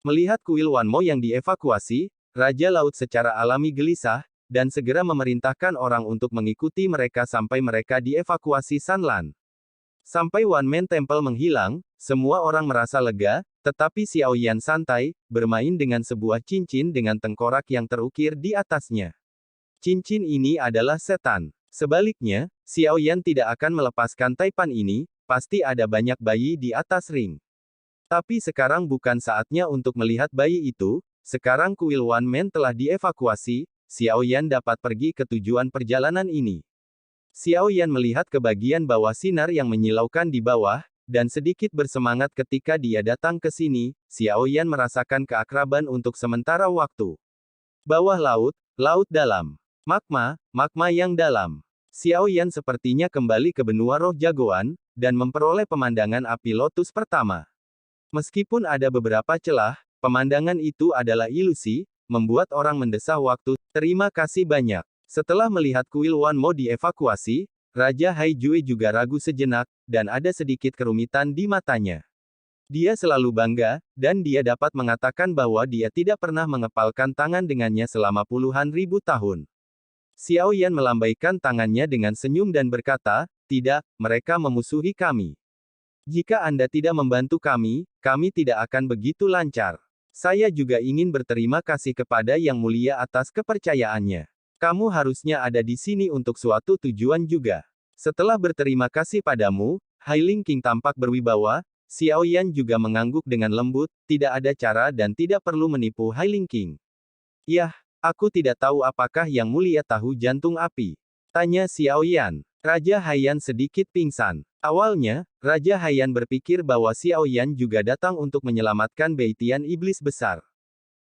Melihat kuil Wan Mo yang dievakuasi, Raja Laut secara alami gelisah, dan segera memerintahkan orang untuk mengikuti mereka sampai mereka dievakuasi Sanlan. Sampai One Man Temple menghilang, semua orang merasa lega, tetapi Xiao Yan santai, bermain dengan sebuah cincin dengan tengkorak yang terukir di atasnya. Cincin ini adalah setan. Sebaliknya, Xiao Yan tidak akan melepaskan taipan ini, pasti ada banyak bayi di atas ring. Tapi sekarang bukan saatnya untuk melihat bayi itu, sekarang kuil One Man telah dievakuasi, Xiao Yan dapat pergi ke tujuan perjalanan ini. Xiao Yan melihat ke bagian bawah sinar yang menyilaukan di bawah, dan sedikit bersemangat ketika dia datang ke sini, Xiao Yan merasakan keakraban untuk sementara waktu. Bawah laut, laut dalam. Magma, magma yang dalam. Xiao Yan sepertinya kembali ke benua roh jagoan, dan memperoleh pemandangan api lotus pertama. Meskipun ada beberapa celah, pemandangan itu adalah ilusi, membuat orang mendesah waktu. Terima kasih banyak. Setelah melihat kuil Wan Mo dievakuasi, Raja Haijue juga ragu sejenak, dan ada sedikit kerumitan di matanya. Dia selalu bangga, dan dia dapat mengatakan bahwa dia tidak pernah mengepalkan tangan dengannya selama puluhan ribu tahun. Xiao Yan melambaikan tangannya dengan senyum dan berkata, "Tidak, mereka memusuhi kami. Jika Anda tidak membantu kami, kami tidak akan begitu lancar. Saya juga ingin berterima kasih kepada Yang Mulia atas kepercayaannya. Kamu harusnya ada di sini untuk suatu tujuan juga." Setelah berterima kasih padamu, Hailing King tampak berwibawa. Xiao Yan juga mengangguk dengan lembut, tidak ada cara dan tidak perlu menipu Hailing King. "Yah, aku tidak tahu apakah Yang Mulia tahu jantung api?" tanya Xiao Yan. Raja Haiyan sedikit pingsan. Awalnya, Raja Haiyan berpikir bahwa Xiao Yan juga datang untuk menyelamatkan Beitian Iblis Besar.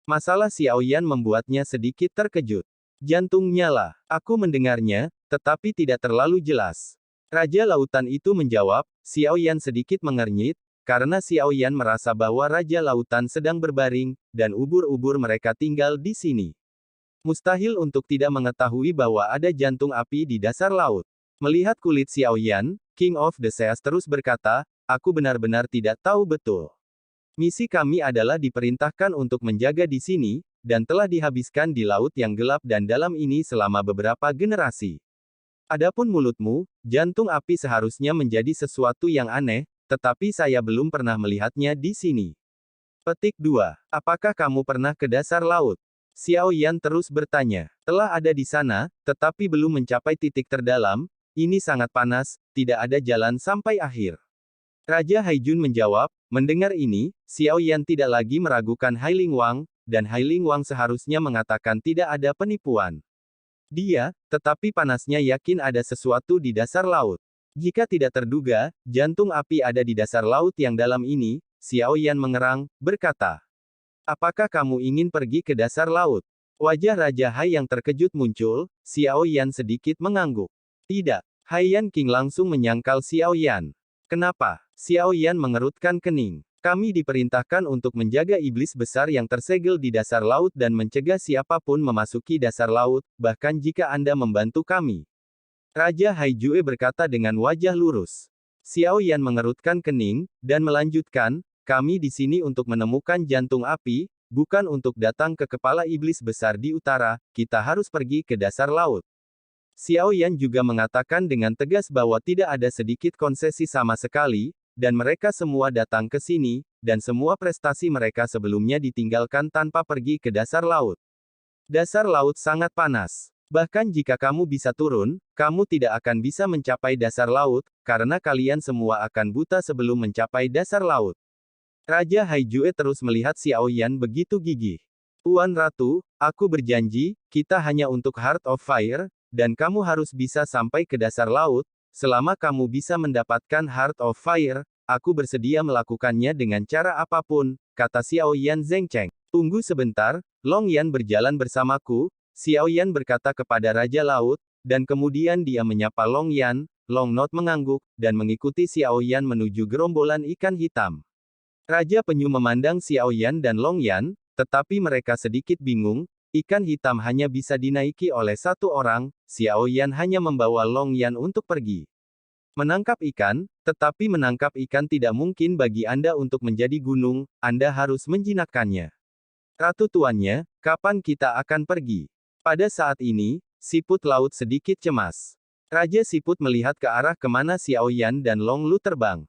Masalah Xiao Yan membuatnya sedikit terkejut. "Jantungnya lah. Aku mendengarnya, tetapi tidak terlalu jelas." Raja Lautan itu menjawab. Xiao Yan sedikit mengernyit, karena Xiao Yan merasa bahwa Raja Lautan sedang berbaring, dan ubur-ubur mereka tinggal di sini. Mustahil untuk tidak mengetahui bahwa ada jantung api di dasar laut. Melihat kulit Xiao Yan, King of the Seas terus berkata, "Aku benar-benar tidak tahu betul. Misi kami adalah diperintahkan untuk menjaga di sini, dan telah dihabiskan di laut yang gelap dan dalam ini selama beberapa generasi. Adapun mulutmu, jantung api seharusnya menjadi sesuatu yang aneh, tetapi saya belum pernah melihatnya di sini." Petik 2. Apakah kamu pernah ke dasar laut? Xiao Yan terus bertanya. Telah ada di sana, tetapi belum mencapai titik terdalam. Ini sangat panas, tidak ada jalan sampai akhir. Raja Haijun menjawab. Mendengar ini, Xiao Yan tidak lagi meragukan Hailing Wang, dan Hailing Wang seharusnya mengatakan tidak ada penipuan. Dia, tetapi panasnya yakin ada sesuatu di dasar laut. Jika tidak terduga, jantung api ada di dasar laut yang dalam ini, Xiao Yan mengerang, berkata. "Apakah kamu ingin pergi ke dasar laut?" Wajah Raja Hai yang terkejut muncul, Xiao Yan sedikit mengangguk. "Tidak." Haiyan King langsung menyangkal Xiao Yan. "Kenapa?" Xiao Yan mengerutkan kening. "Kami diperintahkan untuk menjaga iblis besar yang tersegel di dasar laut dan mencegah siapapun memasuki dasar laut, bahkan jika Anda membantu kami." Raja Haijue berkata dengan wajah lurus. Xiao Yan mengerutkan kening, dan melanjutkan, "Kami di sini untuk menemukan jantung api, bukan untuk datang ke kepala iblis besar di utara, kita harus pergi ke dasar laut." Xiao Yan juga mengatakan dengan tegas bahwa tidak ada sedikit konsesi sama sekali, dan mereka semua datang ke sini, dan semua prestasi mereka sebelumnya ditinggalkan tanpa pergi ke dasar laut. Dasar laut sangat panas. Bahkan jika kamu bisa turun, kamu tidak akan bisa mencapai dasar laut, karena kalian semua akan buta sebelum mencapai dasar laut. Raja Haijue terus melihat Xiao Yan begitu gigih. Tuan Ratu, aku berjanji, kita hanya untuk Heart of Fire, dan kamu harus bisa sampai ke dasar laut. Selama kamu bisa mendapatkan Heart of Fire, aku bersedia melakukannya dengan cara apapun, kata Xiao Yan Zhengcheng. Tunggu sebentar, Long Yan berjalan bersamaku, Xiao Yan berkata kepada Raja Laut, dan kemudian dia menyapa Long Yan. Long Not mengangguk, dan mengikuti Xiao Yan menuju gerombolan ikan hitam. Raja Penyu memandang Xiao Yan dan Long Yan, tetapi mereka sedikit bingung, ikan hitam hanya bisa dinaiki oleh satu orang, Xiao Yan hanya membawa Long Yan untuk pergi. Menangkap ikan, tetapi menangkap ikan tidak mungkin bagi Anda untuk menjadi gunung, Anda harus menjinakkannya. Ratu tuannya, kapan kita akan pergi? Pada saat ini, siput laut sedikit cemas. Raja Siput melihat ke arah kemana Xiao Yan dan Long Lu terbang.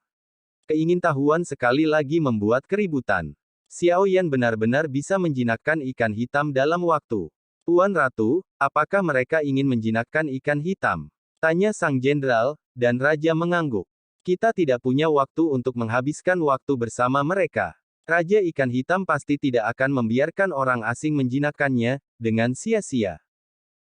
Keingintahuan sekali lagi membuat keributan. Xiao Yan benar-benar bisa menjinakkan ikan hitam dalam waktu. Tuan Ratu, apakah mereka ingin menjinakkan ikan hitam? Tanya Sang Jenderal, dan Raja mengangguk. Kita tidak punya waktu untuk menghabiskan waktu bersama mereka. Raja ikan hitam pasti tidak akan membiarkan orang asing menjinakkannya, dengan sia-sia.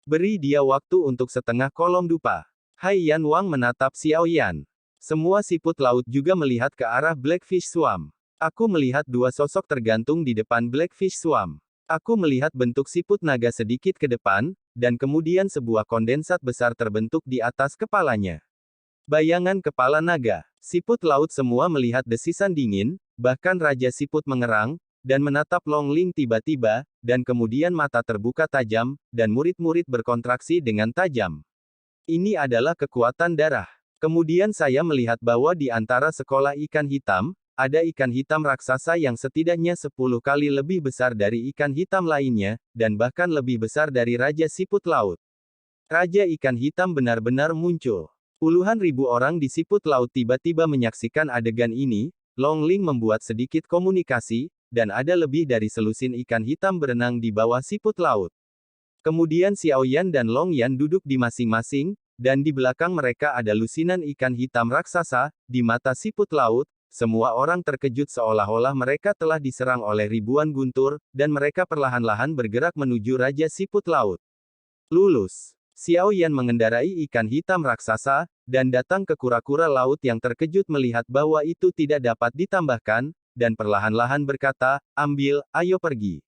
Beri dia waktu untuk setengah kolom dupa. Hai Yan Wang menatap Xiao Yan. Semua siput laut juga melihat ke arah Blackfish Swarm. Aku melihat dua sosok tergantung di depan Blackfish Swarm. Aku melihat bentuk siput naga sedikit ke depan, dan kemudian sebuah kondensat besar terbentuk di atas kepalanya. Bayangan kepala naga. Siput laut semua melihat desisan dingin, bahkan Raja Siput mengerang, dan menatap Long Ling tiba-tiba, dan kemudian mata terbuka tajam, dan murid-murid berkontraksi dengan tajam. Ini adalah kekuatan darah. Kemudian saya melihat bahwa di antara sekolah ikan hitam, ada ikan hitam raksasa yang setidaknya 10 kali lebih besar dari ikan hitam lainnya, dan bahkan lebih besar dari Raja Siput Laut. Raja ikan hitam benar-benar muncul. Puluhan ribu orang di siput laut tiba-tiba menyaksikan adegan ini. Long Ling membuat sedikit komunikasi, dan ada lebih dari selusin ikan hitam berenang di bawah siput laut. Kemudian Xiao Yan dan Long Yan duduk di masing-masing, dan di belakang mereka ada lusinan ikan hitam raksasa. Di mata siput laut, semua orang terkejut seolah-olah mereka telah diserang oleh ribuan guntur, dan mereka perlahan-lahan bergerak menuju Raja Siput Laut. Lulus. Xiao Yan mengendarai ikan hitam raksasa, dan datang ke kura-kura laut yang terkejut melihat bahwa itu tidak dapat ditambahkan, dan perlahan-lahan berkata, ambil, ayo pergi.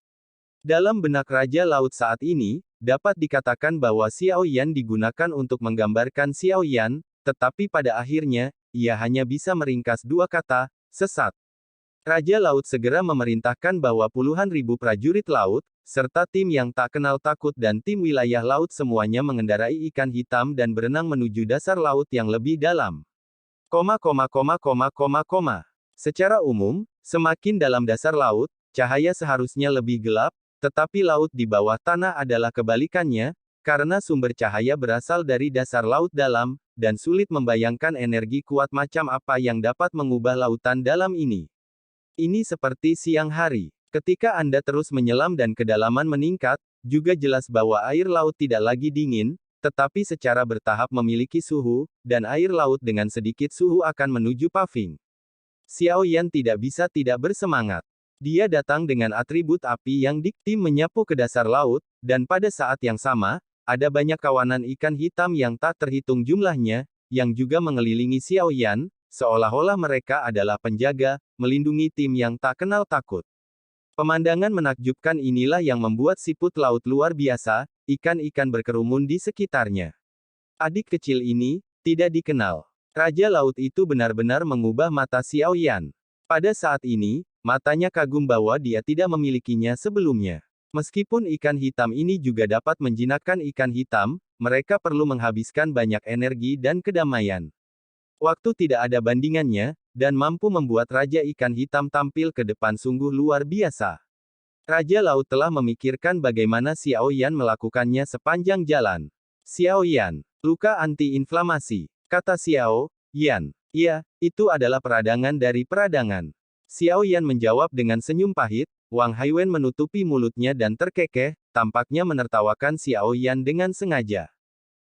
Dalam benak Raja Laut saat ini, dapat dikatakan bahwa Xiao Yan digunakan untuk menggambarkan Xiao Yan, tetapi pada akhirnya, ia hanya bisa meringkas dua kata, sesat. Raja Laut segera memerintahkan bahwa puluhan ribu prajurit laut, serta tim yang tak kenal takut dan tim wilayah laut semuanya mengendarai ikan hitam dan berenang menuju dasar laut yang lebih dalam. Secara umum, semakin dalam dasar laut, cahaya seharusnya lebih gelap, tetapi laut di bawah tanah adalah kebalikannya, karena sumber cahaya berasal dari dasar laut dalam, dan sulit membayangkan energi kuat macam apa yang dapat mengubah lautan dalam ini. Ini seperti siang hari. Ketika Anda terus menyelam dan kedalaman meningkat, juga jelas bahwa air laut tidak lagi dingin, tetapi secara bertahap memiliki suhu, dan air laut dengan sedikit suhu akan menuju paving. Xiao Yan tidak bisa tidak bersemangat. Dia datang dengan atribut api yang tim menyapu ke dasar laut, dan pada saat yang sama, ada banyak kawanan ikan hitam yang tak terhitung jumlahnya, yang juga mengelilingi Xiao Yan, seolah-olah mereka adalah penjaga, melindungi tim yang tak kenal takut. Pemandangan menakjubkan inilah yang membuat siput laut luar biasa, ikan-ikan berkerumun di sekitarnya. Adik kecil ini, tidak dikenal. Raja Laut itu benar-benar mengubah mata Xiao Yan. Pada saat ini, matanya kagum bahwa dia tidak memilikinya sebelumnya. Meskipun ikan hitam ini juga dapat menjinakkan ikan hitam, mereka perlu menghabiskan banyak energi dan kedamaian. Waktu tidak ada bandingannya, dan mampu membuat Raja Ikan Hitam tampil ke depan sungguh luar biasa. Raja Laut telah memikirkan bagaimana Xiao Yan melakukannya sepanjang jalan. Xiao Yan, luka anti-inflamasi, kata Xiao Yan. Iya, itu adalah peradangan dari peradangan. Xiao Yan menjawab dengan senyum pahit. Wang Haiwen menutupi mulutnya dan terkekeh, tampaknya menertawakan Xiao Yan dengan sengaja.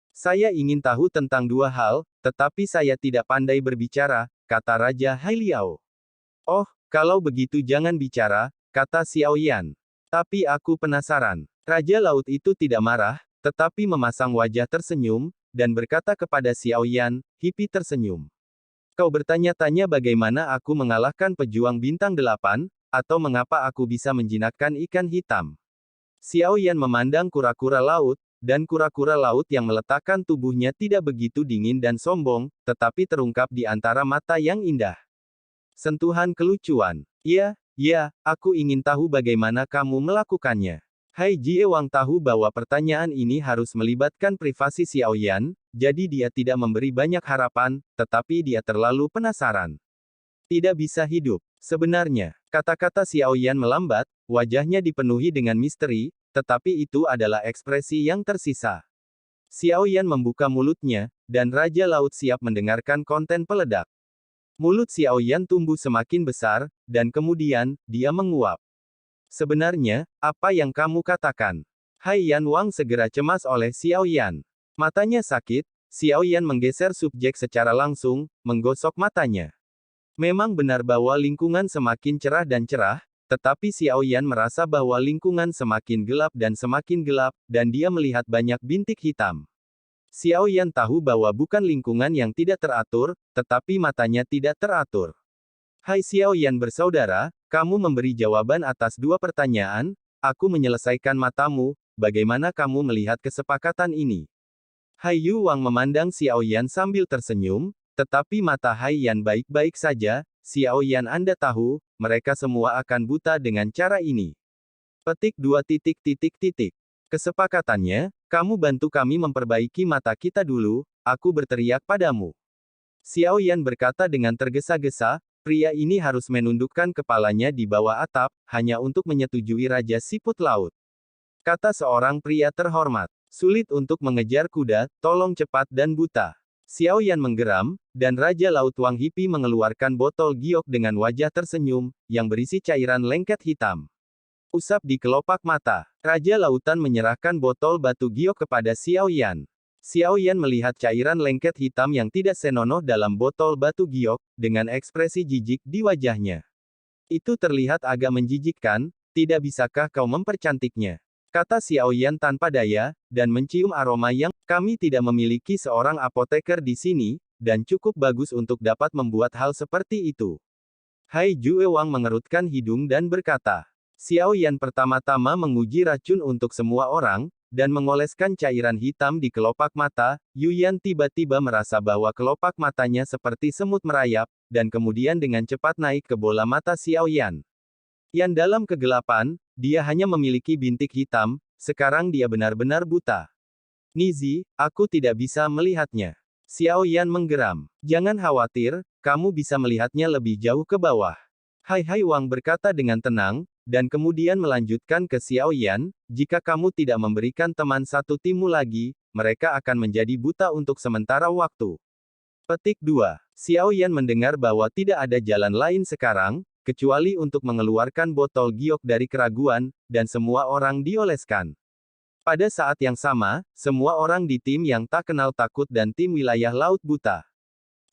Saya ingin tahu tentang dua hal, tetapi saya tidak pandai berbicara, kata Raja Hailiao. Oh, kalau begitu jangan bicara, kata Xiao Yan. Tapi aku penasaran. Raja Laut itu tidak marah, tetapi memasang wajah tersenyum, dan berkata kepada Xiao Yan, Hippie tersenyum. Kau bertanya-tanya bagaimana aku mengalahkan pejuang bintang 8, atau mengapa aku bisa menjinakkan ikan hitam. Xiao Yan memandang kura-kura laut, dan kura-kura laut yang meletakkan tubuhnya tidak begitu dingin dan sombong, tetapi terungkap di antara mata yang indah. Sentuhan kelucuan. Ya, aku ingin tahu bagaimana kamu melakukannya. Hai Jie Wang tahu bahwa pertanyaan ini harus melibatkan privasi Xiao Yan, jadi dia tidak memberi banyak harapan, tetapi dia terlalu penasaran. Tidak bisa hidup. Sebenarnya, kata-kata Xiao Yan melambat, wajahnya dipenuhi dengan misteri, tetapi itu adalah ekspresi yang tersisa. Xiao Yan membuka mulutnya, dan Raja Laut siap mendengarkan konten peledak. Mulut Xiao Yan tumbuh semakin besar, dan kemudian, dia menguap. Sebenarnya, apa yang kamu katakan? Hai Yan Wang segera cemas oleh Xiao Yan. Matanya sakit, Xiao Yan menggeser subjek secara langsung, menggosok matanya. Memang benar bahwa lingkungan semakin cerah, tetapi Xiao Yan merasa bahwa lingkungan semakin gelap, dan dia melihat banyak bintik hitam. Xiao Yan tahu bahwa bukan lingkungan yang tidak teratur, tetapi matanya tidak teratur. Hai Xiao Yan bersaudara, kamu memberi jawaban atas dua pertanyaan, aku menyelesaikan matamu, bagaimana kamu melihat kesepakatan ini? Hai Yu Wang memandang Xiao Yan sambil tersenyum, tetapi mata Hai Yan baik-baik saja, Xiao Yan Anda tahu, mereka semua akan buta dengan cara ini. Petik 2. Kesepakatannya, kamu bantu kami memperbaiki mata kita dulu, aku berteriak padamu. Xiao Yan berkata dengan tergesa-gesa, pria ini harus menundukkan kepalanya di bawah atap, hanya untuk menyetujui Raja Siput Laut. Kata seorang pria terhormat. Sulit untuk mengejar kuda, tolong cepat dan buta. Xiao Yan menggeram, dan Raja Laut Wang Hippie mengeluarkan botol giok dengan wajah tersenyum, yang berisi cairan lengket hitam. Usap di kelopak mata. Raja Lautan menyerahkan botol batu giok kepada Xiao Yan. Xiao Yan melihat cairan lengket hitam yang tidak senonoh dalam botol batu giok, dengan ekspresi jijik di wajahnya. Itu terlihat agak menjijikkan, tidak bisakah kau mempercantiknya? Kata Xiao Yan tanpa daya, dan mencium aroma yang, kami tidak memiliki seorang apoteker di sini, dan cukup bagus untuk dapat membuat hal seperti itu. Hai Jue Wang mengerutkan hidung dan berkata, Xiao Yan pertama-tama menguji racun untuk semua orang, dan mengoleskan cairan hitam di kelopak mata. Yu Yan tiba-tiba merasa bahwa kelopak matanya seperti semut merayap, dan kemudian dengan cepat naik ke bola mata Xiao Yan. Yan dalam kegelapan, dia hanya memiliki bintik hitam, sekarang dia benar-benar buta. Nizi, aku tidak bisa melihatnya. Xiao Yan menggeram. Jangan khawatir, kamu bisa melihatnya lebih jauh ke bawah. Hai Wang berkata dengan tenang, dan kemudian melanjutkan ke Xiao Yan, jika kamu tidak memberikan teman satu timmu lagi, mereka akan menjadi buta untuk sementara waktu. Petik 2. Xiao Yan mendengar bahwa tidak ada jalan lain sekarang, kecuali untuk mengeluarkan botol giok dari keraguan, dan semua orang dioleskan. Pada saat yang sama, semua orang di tim yang tak kenal takut dan tim wilayah laut buta.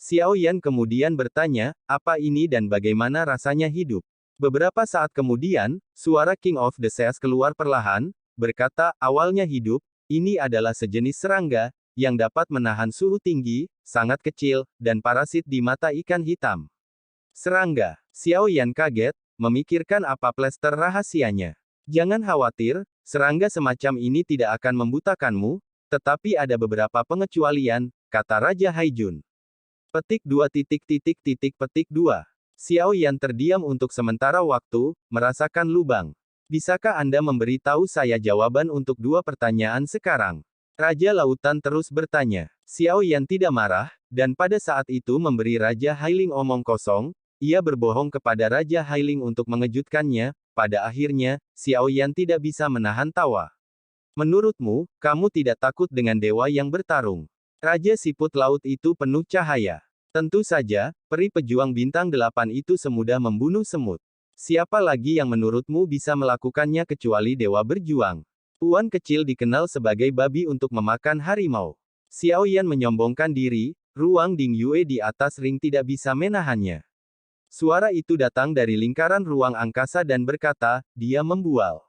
Xiao Yan kemudian bertanya, apa ini dan bagaimana rasanya hidup? Beberapa saat kemudian, suara King of the Seas keluar perlahan, berkata, awalnya hidup, ini adalah sejenis serangga, yang dapat menahan suhu tinggi, sangat kecil, dan parasit di mata ikan hitam. Serangga. Xiao Yan kaget, memikirkan apa plester rahasianya. Jangan khawatir, serangga semacam ini tidak akan membutakanmu, tetapi ada beberapa pengecualian, kata Raja Haijun. Petik 2. Petik 2. Xiao Yan terdiam untuk sementara waktu, merasakan lubang. Bisakah Anda memberi tahu saya jawaban untuk dua pertanyaan sekarang? Raja Lautan terus bertanya. Xiao Yan tidak marah, dan pada saat itu memberi Raja Hailing omong kosong, ia berbohong kepada Raja Hailing untuk mengejutkannya, pada akhirnya, Xiao Yan tidak bisa menahan tawa. Menurutmu, kamu tidak takut dengan dewa yang bertarung? Raja Siput Laut itu penuh cahaya. Tentu saja, peri pejuang bintang 8 itu semudah membunuh semut. Siapa lagi yang menurutmu bisa melakukannya kecuali dewa berjuang? Tuan kecil dikenal sebagai babi untuk memakan harimau. Xiao Yan menyombongkan diri, ruang Ding Yue di atas ring tidak bisa menahannya. Suara itu datang dari lingkaran ruang angkasa dan berkata, dia membual.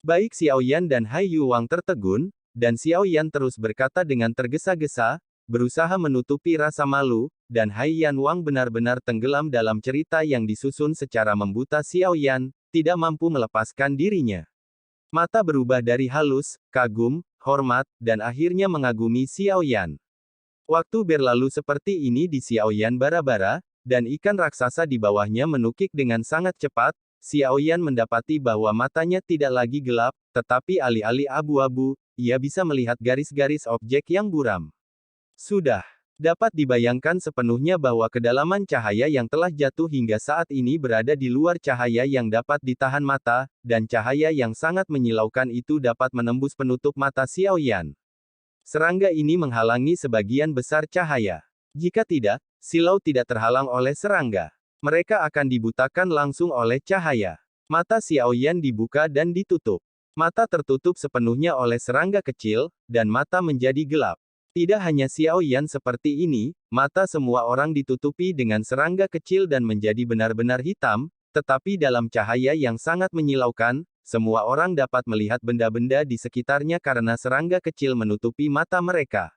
Baik Xiao Yan dan Hai Yu Wang tertegun, dan Xiao Yan terus berkata dengan tergesa-gesa, berusaha menutupi rasa malu, dan Hai Yan Wang benar-benar tenggelam dalam cerita yang disusun secara membuta. Xiao Yan tidak mampu melepaskan dirinya. Mata berubah dari halus, kagum, hormat, dan akhirnya mengagumi Xiao Yan. Waktu berlalu seperti ini di Xiao Yan bara-bara, dan ikan raksasa di bawahnya menukik dengan sangat cepat. Xiao Yan mendapati bahwa matanya tidak lagi gelap, tetapi alih-alih abu-abu, ia bisa melihat garis-garis objek yang buram. Sudah dapat dibayangkan sepenuhnya bahwa kedalaman cahaya yang telah jatuh hingga saat ini berada di luar cahaya yang dapat ditahan mata, dan cahaya yang sangat menyilaukan itu dapat menembus penutup mata Xiao Yan. Serangga ini menghalangi sebagian besar cahaya. Jika tidak, silau tidak terhalang oleh serangga. Mereka akan dibutakan langsung oleh cahaya. Mata Xiao Yan dibuka dan ditutup. Mata tertutup sepenuhnya oleh serangga kecil, dan mata menjadi gelap. Tidak hanya Xiao Yan seperti ini, mata semua orang ditutupi dengan serangga kecil dan menjadi benar-benar hitam, tetapi dalam cahaya yang sangat menyilaukan, semua orang dapat melihat benda-benda di sekitarnya karena serangga kecil menutupi mata mereka.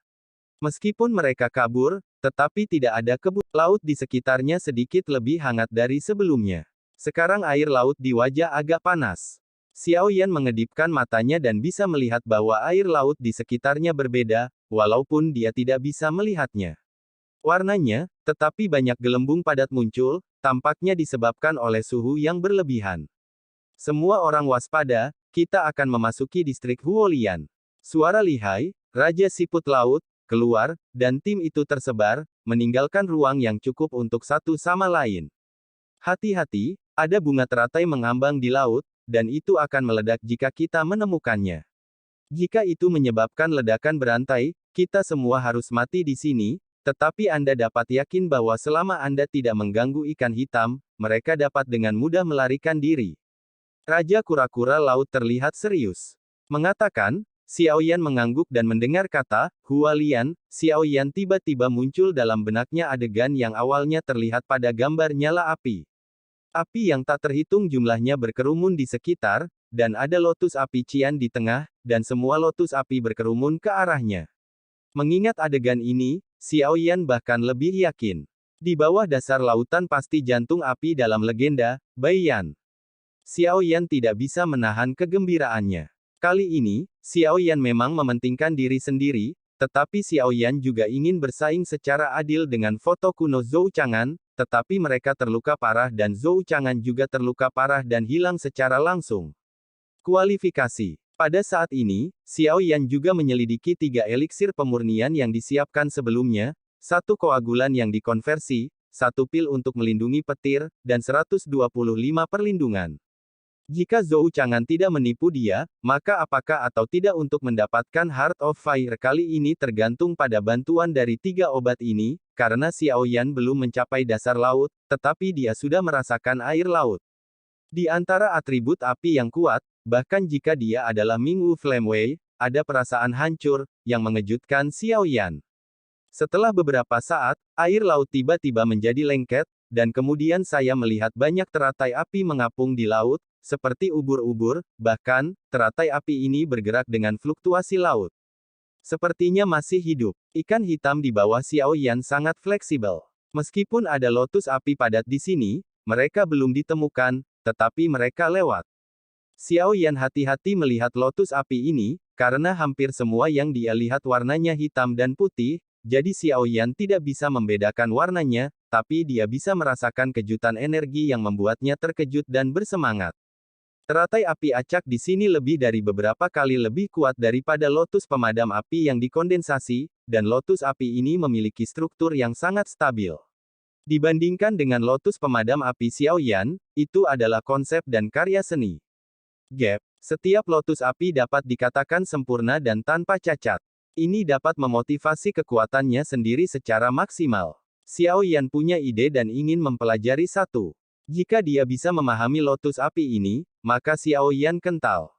Meskipun mereka kabur, tetapi tidak ada kebun. Laut di sekitarnya sedikit lebih hangat dari sebelumnya. Sekarang air laut di wajah agak panas. Xiao Yan mengedipkan matanya dan bisa melihat bahwa air laut di sekitarnya berbeda, walaupun dia tidak bisa melihatnya. Warnanya, tetapi banyak gelembung padat muncul, tampaknya disebabkan oleh suhu yang berlebihan. Semua orang waspada, kita akan memasuki distrik Huolian. Suara lihai, Raja Siput Laut, keluar, dan tim itu tersebar, meninggalkan ruang yang cukup untuk satu sama lain. Hati-hati, ada bunga teratai mengambang di laut, dan itu akan meledak jika kita menemukannya. Jika itu menyebabkan ledakan berantai, kita semua harus mati di sini, tetapi Anda dapat yakin bahwa selama Anda tidak mengganggu ikan hitam, mereka dapat dengan mudah melarikan diri. Raja kura-kura laut terlihat serius. Mengatakan, Xiao Yan mengangguk dan mendengar kata, Hualian, Xiao Yan tiba-tiba muncul dalam benaknya adegan yang awalnya terlihat pada gambar nyala api. Api yang tak terhitung jumlahnya berkerumun di sekitar, dan ada lotus api Cian di tengah, dan semua lotus api berkerumun ke arahnya. Mengingat adegan ini, Xiao Yan bahkan lebih yakin. Di bawah dasar lautan pasti jantung api dalam legenda, Baiyan. Xiao Yan tidak bisa menahan kegembiraannya. Kali ini, Xiao Yan memang mementingkan diri sendiri, tetapi Xiao Yan juga ingin bersaing secara adil dengan foto kuno Zhou Chang'an, tetapi mereka terluka parah dan Zhou Chang'an juga terluka parah dan hilang secara langsung. Kualifikasi. Pada saat ini, Xiao Yan juga menyelidiki 3 eliksir pemurnian yang disiapkan sebelumnya, 1 koagulan yang dikonversi, 1 pil untuk melindungi petir, dan 125 perlindungan. Jika Zhou Chang'an tidak menipu dia, maka apakah atau tidak untuk mendapatkan Heart of Fire kali ini tergantung pada bantuan dari 3 obat ini, karena Xiao Yan belum mencapai dasar laut, tetapi dia sudah merasakan air laut. Di antara atribut api yang kuat, bahkan jika dia adalah Mingwu Flame Wei, ada perasaan hancur, yang mengejutkan Xiao Yan. Setelah beberapa saat, air laut tiba-tiba menjadi lengket, dan kemudian saya melihat banyak teratai api mengapung di laut, seperti ubur-ubur, bahkan, teratai api ini bergerak dengan fluktuasi laut. Sepertinya masih hidup. Ikan hitam di bawah Xiao Yan sangat fleksibel. Meskipun ada lotus api padat di sini, mereka belum ditemukan, tetapi mereka lewat. Xiao Yan hati-hati melihat lotus api ini, karena hampir semua yang dia lihat warnanya hitam dan putih, jadi Xiao Yan tidak bisa membedakan warnanya, tapi dia bisa merasakan kejutan energi yang membuatnya terkejut dan bersemangat. Teratai api acak di sini lebih dari beberapa kali lebih kuat daripada lotus pemadam api yang dikondensasi, dan lotus api ini memiliki struktur yang sangat stabil. Dibandingkan dengan lotus pemadam api Xiao Yan, itu adalah konsep dan karya seni. Gap. Setiap lotus api dapat dikatakan sempurna dan tanpa cacat. Ini dapat memotivasi kekuatannya sendiri secara maksimal. Xiao Yan punya ide dan ingin mempelajari satu. Jika dia bisa memahami lotus api ini, maka Xiao Yan kental.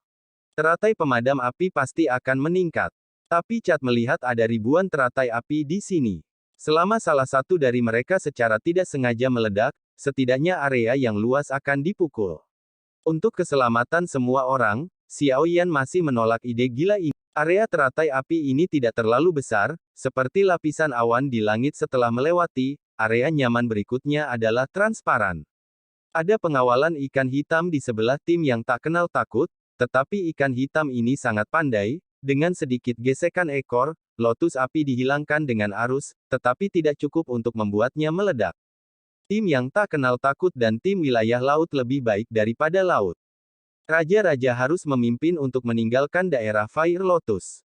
Teratai pemadam api pasti akan meningkat. Tapi Cat melihat ada ribuan teratai api di sini. Selama salah satu dari mereka secara tidak sengaja meledak, setidaknya area yang luas akan dipukul. Untuk keselamatan semua orang, Xiao Yan masih menolak ide gila ini. Area teratai api ini tidak terlalu besar, seperti lapisan awan di langit setelah melewati, area nyaman berikutnya adalah transparan. Ada pengawalan ikan hitam di sebelah tim yang tak kenal takut, tetapi ikan hitam ini sangat pandai, dengan sedikit gesekan ekor, lotus api dihilangkan dengan arus, tetapi tidak cukup untuk membuatnya meledak. Tim yang tak kenal takut dan tim wilayah laut lebih baik daripada laut. Raja-raja harus memimpin untuk meninggalkan daerah Fire Lotus.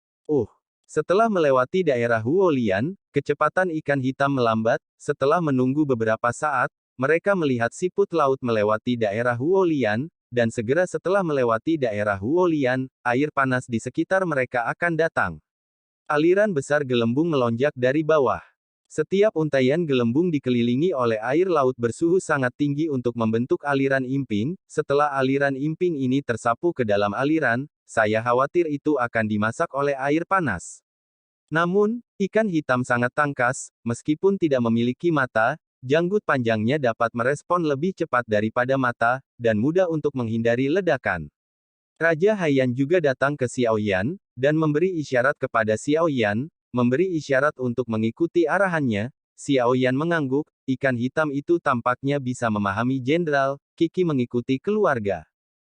Setelah melewati daerah Huolian, kecepatan ikan hitam melambat. Setelah menunggu beberapa saat, mereka melihat siput laut melewati daerah Huolian, dan segera setelah melewati daerah Huolian, air panas di sekitar mereka akan datang. Aliran besar gelembung melonjak dari bawah. Setiap untaian gelembung dikelilingi oleh air laut bersuhu sangat tinggi untuk membentuk aliran imping. Setelah aliran imping ini tersapu ke dalam aliran, saya khawatir itu akan dimasak oleh air panas. Namun, ikan hitam sangat tangkas, meskipun tidak memiliki mata, janggut panjangnya dapat merespon lebih cepat daripada mata, dan mudah untuk menghindari ledakan. Raja Haiyan juga datang ke Xiao Yan, dan memberi isyarat kepada Xiao Yan, memberi isyarat untuk mengikuti arahannya. Xiao Yan mengangguk, ikan hitam itu tampaknya bisa memahami Jenderal Qi mengikuti keluarga.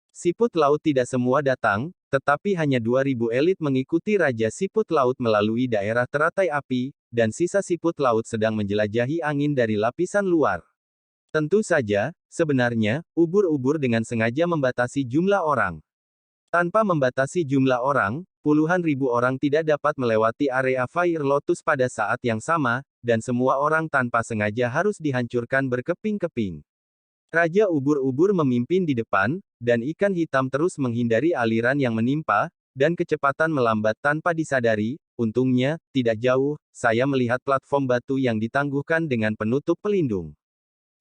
Siput laut tidak semua datang, tetapi hanya 2000 elit mengikuti Raja Siput Laut melalui daerah teratai api, dan sisa siput laut sedang menjelajahi angin dari lapisan luar. Tentu saja, sebenarnya, ubur-ubur dengan sengaja membatasi jumlah orang. Tanpa membatasi jumlah orang, puluhan ribu orang tidak dapat melewati area Fire Lotus pada saat yang sama, dan semua orang tanpa sengaja harus dihancurkan berkeping-keping. Raja ubur-ubur memimpin di depan, dan ikan hitam terus menghindari aliran yang menimpa, dan kecepatan melambat tanpa disadari. Untungnya, tidak jauh, saya melihat platform batu yang ditangguhkan dengan penutup pelindung.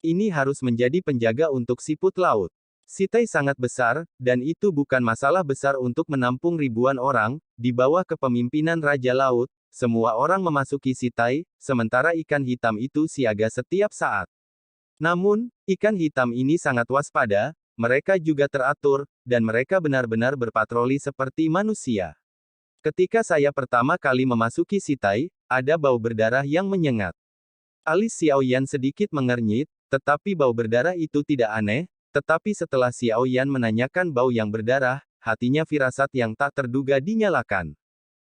Ini harus menjadi penjaga untuk siput laut. Sitai sangat besar, dan itu bukan masalah besar untuk menampung ribuan orang. Di bawah kepemimpinan Raja Laut, semua orang memasuki Sitai, sementara ikan hitam itu siaga setiap saat. Namun, ikan hitam ini sangat waspada, mereka juga teratur, dan mereka benar-benar berpatroli seperti manusia. Ketika saya pertama kali memasuki Sitai, ada bau berdarah yang menyengat. Alis Xiao Yan sedikit mengernyit, tetapi bau berdarah itu tidak aneh. Tetapi setelah Xiao Yan menanyakan bau yang berdarah, hatinya firasat yang tak terduga dinyalakan.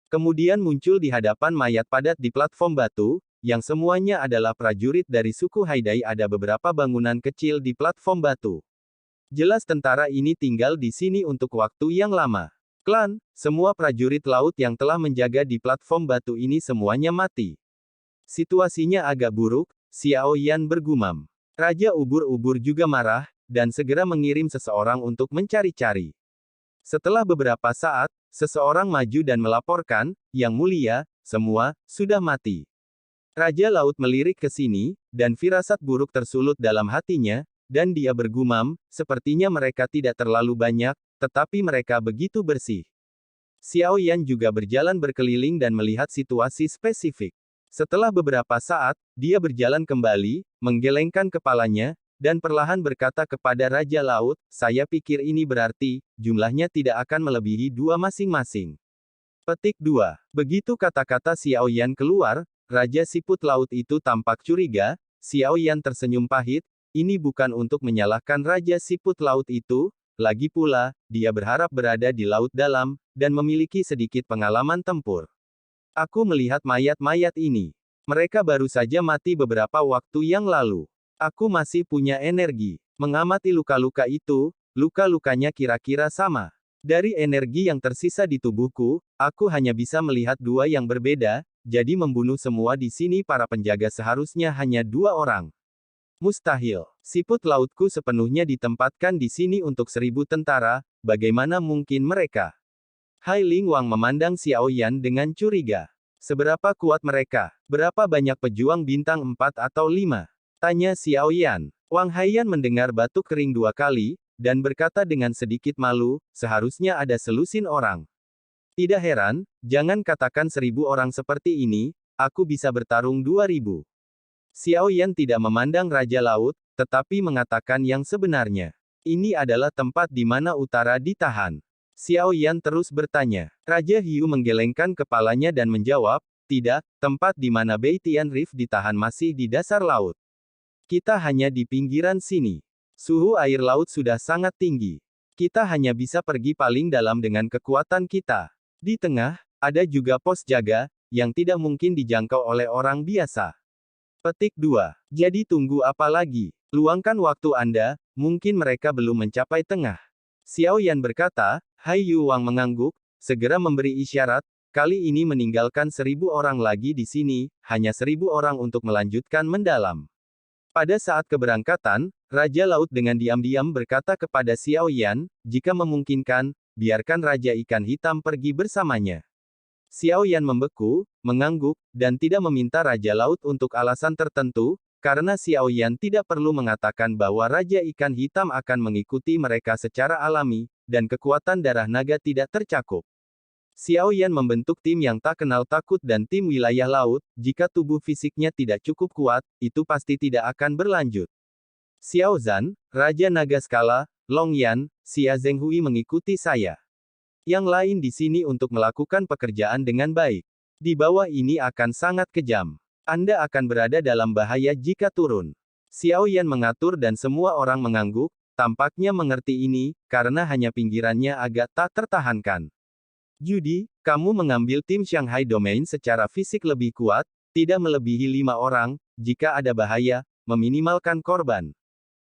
Kemudian muncul di hadapan mayat padat di platform batu, yang semuanya adalah prajurit dari suku Haidai. Ada beberapa bangunan kecil di platform batu. Jelas tentara ini tinggal di sini untuk waktu yang lama. Klan, semua prajurit laut yang telah menjaga di platform batu ini semuanya mati. Situasinya agak buruk, Xiao Yan bergumam. Raja ubur-ubur juga marah, dan segera mengirim seseorang untuk mencari-cari. Setelah beberapa saat, seseorang maju dan melaporkan, "Yang mulia, semua sudah mati." Raja Laut melirik ke sini, dan firasat buruk tersulut dalam hatinya, dan dia bergumam, "Sepertinya mereka tidak terlalu banyak, tetapi mereka begitu bersih." Xiao Yan juga berjalan berkeliling dan melihat situasi spesifik. Setelah beberapa saat, dia berjalan kembali, menggelengkan kepalanya, dan perlahan berkata kepada Raja Laut, "Saya pikir ini berarti, jumlahnya tidak akan melebihi 2 masing-masing." Petik 2. Begitu kata-kata Xiao Yan keluar, Raja Siput Laut itu tampak curiga. Xiao Yan tersenyum pahit, ini bukan untuk menyalahkan Raja Siput Laut itu, lagi pula, dia berharap berada di laut dalam, dan memiliki sedikit pengalaman tempur. Aku melihat mayat-mayat ini. Mereka baru saja mati beberapa waktu yang lalu. Aku masih punya energi. Mengamati luka-luka itu, luka-lukanya kira-kira sama. Dari energi yang tersisa di tubuhku, aku hanya bisa melihat 2 yang berbeda, jadi membunuh semua di sini para penjaga seharusnya hanya 2 orang. Mustahil. Siput lautku sepenuhnya ditempatkan di sini untuk 1000 tentara, bagaimana mungkin mereka? Hai Ling Wang memandang Xiao Yan dengan curiga. Seberapa kuat mereka? Berapa banyak pejuang bintang 4 atau 5? Tanya Xiao Yan. Wang Haiyan mendengar batuk kering 2 kali, dan berkata dengan sedikit malu, seharusnya ada selusin orang. Tidak heran, jangan katakan 1.000 orang seperti ini, aku bisa bertarung 2.000. Xiao Yan tidak memandang Raja Laut, tetapi mengatakan yang sebenarnya. Ini adalah tempat di mana utara ditahan. Xiao Yan terus bertanya. Raja Hiu menggelengkan kepalanya dan menjawab, tidak, tempat di mana Bei Tian Reef ditahan masih di dasar laut. Kita hanya di pinggiran sini. Suhu air laut sudah sangat tinggi. Kita hanya bisa pergi paling dalam dengan kekuatan kita. Di tengah, ada juga pos jaga, yang tidak mungkin dijangkau oleh orang biasa. Petik 2. Jadi tunggu apa lagi? Luangkan waktu Anda, mungkin mereka belum mencapai tengah. Xiao Yan berkata, Hai Yu Wang mengangguk, segera memberi isyarat, kali ini meninggalkan 1.000 orang lagi di sini, hanya 1.000 orang untuk melanjutkan mendalam. Pada saat keberangkatan, Raja Laut dengan diam-diam berkata kepada Xiao Yan, jika memungkinkan, biarkan Raja Ikan Hitam pergi bersamanya. Xiao Yan membeku, mengangguk, dan tidak meminta Raja Laut untuk alasan tertentu, karena Xiao Yan tidak perlu mengatakan bahwa Raja Ikan Hitam akan mengikuti mereka secara alami, dan kekuatan darah naga tidak tercakup. Xiao Yan membentuk tim yang tak kenal takut dan tim wilayah laut, jika tubuh fisiknya tidak cukup kuat, itu pasti tidak akan berlanjut. Xiao Zhan, Raja Naga Skala, Long Yan, Xia Zhenghui mengikuti saya. Yang lain di sini untuk melakukan pekerjaan dengan baik. Di bawah ini akan sangat kejam. Anda akan berada dalam bahaya jika turun. Xiao Yan mengatur dan semua orang mengangguk, tampaknya mengerti ini, karena hanya pinggirannya agak tak tertahankan. Judy, kamu mengambil tim Shanghai Domain secara fisik lebih kuat, tidak melebihi 5 orang, jika ada bahaya, meminimalkan korban.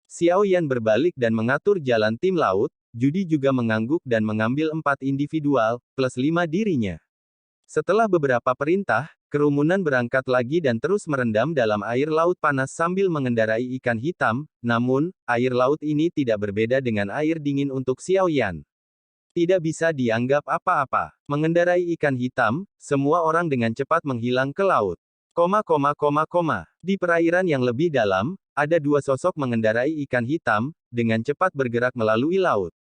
Xiao Yan berbalik dan mengatur jalan tim laut, Judy juga mengangguk dan mengambil 4 individual, plus 5 dirinya. Setelah beberapa perintah, kerumunan berangkat lagi dan terus merendam dalam air laut panas sambil mengendarai ikan hitam, namun, air laut ini tidak berbeda dengan air dingin untuk Xiao Yan. Tidak bisa dianggap apa-apa. Mengendarai ikan hitam, semua orang dengan cepat menghilang ke laut. Di perairan yang lebih dalam, ada 2 sosok mengendarai ikan hitam, dengan cepat bergerak melalui laut.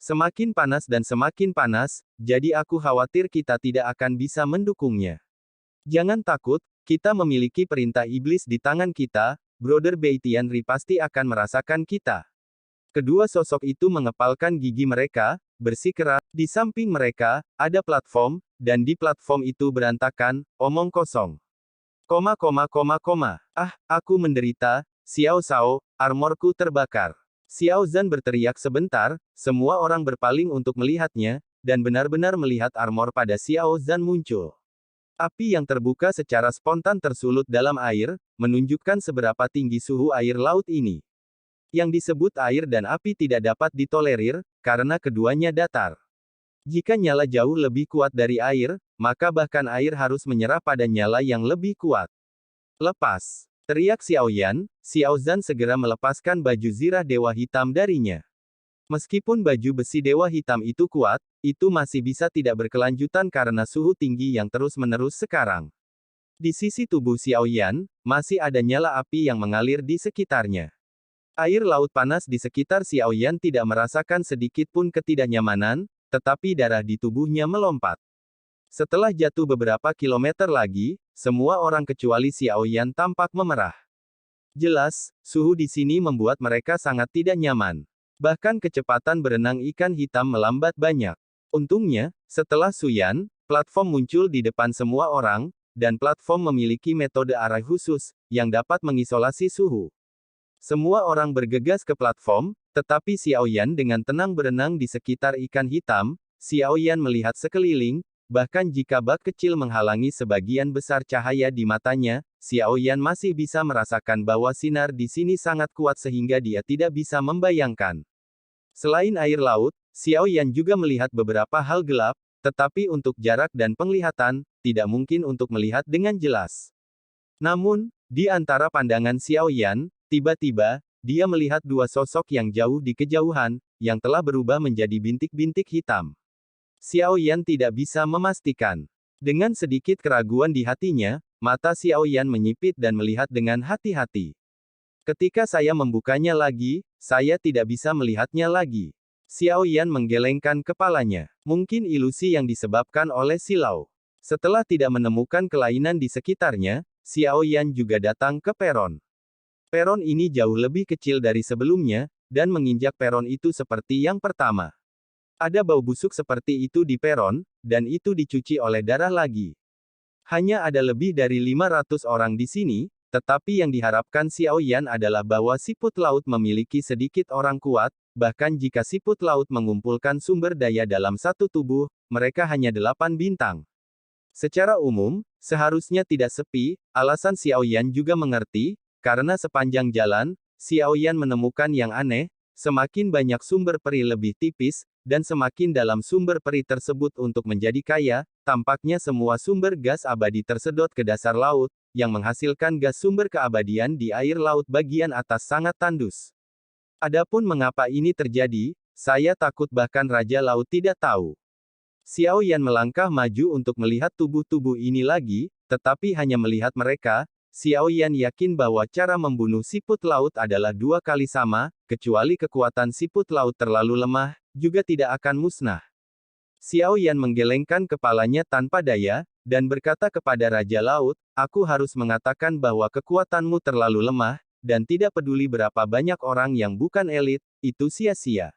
Semakin panas dan semakin panas, jadi aku khawatir kita tidak akan bisa mendukungnya. Jangan takut, kita memiliki perintah iblis di tangan kita, Brother Bei Tian Ri pasti akan merasakan kita. Kedua sosok itu mengepalkan gigi mereka, bersikeras. Di samping mereka, ada platform, dan di platform itu berantakan, omong kosong. Ah, aku menderita, Xiao Shao, armorku terbakar. Xiao Zhan berteriak sebentar, semua orang berpaling untuk melihatnya, dan benar-benar melihat armor pada Xiao Zhan muncul. Api yang terbuka secara spontan tersulut dalam air, menunjukkan seberapa tinggi suhu air laut ini. Yang disebut air dan api tidak dapat ditolerir, karena keduanya datar. Jika nyala jauh lebih kuat dari air, maka bahkan air harus menyerah pada nyala yang lebih kuat. Lepas! Teriak Xiao Yan, Xiao Zhan segera melepaskan baju zirah Dewa Hitam darinya. Meskipun baju besi Dewa Hitam itu kuat, itu masih bisa tidak berkelanjutan karena suhu tinggi yang terus-menerus sekarang. Di sisi tubuh Xiao Yan, masih ada nyala api yang mengalir di sekitarnya. Air laut panas di sekitar Xiao Yan tidak merasakan sedikit pun ketidaknyamanan, tetapi darah di tubuhnya melompat. Setelah jatuh beberapa kilometer lagi, semua orang kecuali Xiao Yan tampak memerah. Jelas, suhu di sini membuat mereka sangat tidak nyaman. Bahkan kecepatan berenang ikan hitam melambat banyak. Untungnya, setelah Suyan, platform muncul di depan semua orang, dan platform memiliki metode arah khusus, yang dapat mengisolasi suhu. Semua orang bergegas ke platform, tetapi Xiao Yan dengan tenang berenang di sekitar ikan hitam. Xiao Yan melihat sekeliling, bahkan jika bak kecil menghalangi sebagian besar cahaya di matanya, Xiao Yan masih bisa merasakan bahwa sinar di sini sangat kuat sehingga dia tidak bisa membayangkan. Selain air laut, Xiao Yan juga melihat beberapa hal gelap, tetapi untuk jarak dan penglihatan, tidak mungkin untuk melihat dengan jelas. Namun, di antara pandangan Xiao Yan, tiba-tiba, dia melihat 2 sosok yang jauh di kejauhan, yang telah berubah menjadi bintik-bintik hitam. Xiao Yan tidak bisa memastikan. Dengan sedikit keraguan di hatinya, mata Xiao Yan menyipit dan melihat dengan hati-hati. Ketika saya membukanya lagi, saya tidak bisa melihatnya lagi. Xiao Yan menggelengkan kepalanya. Mungkin ilusi yang disebabkan oleh silau. Setelah tidak menemukan kelainan di sekitarnya, Xiao Yan juga datang ke peron. Peron ini jauh lebih kecil dari sebelumnya, dan menginjak peron itu seperti yang pertama. Ada bau busuk seperti itu di peron, dan itu dicuci oleh darah lagi. Hanya ada lebih dari 500 orang di sini, tetapi yang diharapkan Xiao Yan adalah bahwa siput laut memiliki sedikit orang kuat, bahkan jika siput laut mengumpulkan sumber daya dalam satu tubuh, mereka hanya 8 bintang. Secara umum, seharusnya tidak sepi, alasan Xiao Yan juga mengerti, karena sepanjang jalan, Xiao Yan menemukan yang aneh, semakin banyak sumber peri lebih tipis, dan semakin dalam sumber peri tersebut untuk menjadi kaya, tampaknya semua sumber gas abadi tersedot ke dasar laut, yang menghasilkan gas sumber keabadian di air laut bagian atas sangat tandus. Adapun mengapa ini terjadi, saya takut bahkan Raja Laut tidak tahu. Xiao Yan melangkah maju untuk melihat tubuh-tubuh ini lagi, tetapi hanya melihat mereka, Xiao Yan yakin bahwa cara membunuh siput laut adalah 2 kali sama, kecuali kekuatan siput laut terlalu lemah, juga tidak akan musnah. Xiao Yan menggelengkan kepalanya tanpa daya, dan berkata kepada Raja Laut, aku harus mengatakan bahwa kekuatanmu terlalu lemah, dan tidak peduli berapa banyak orang yang bukan elit, itu sia-sia.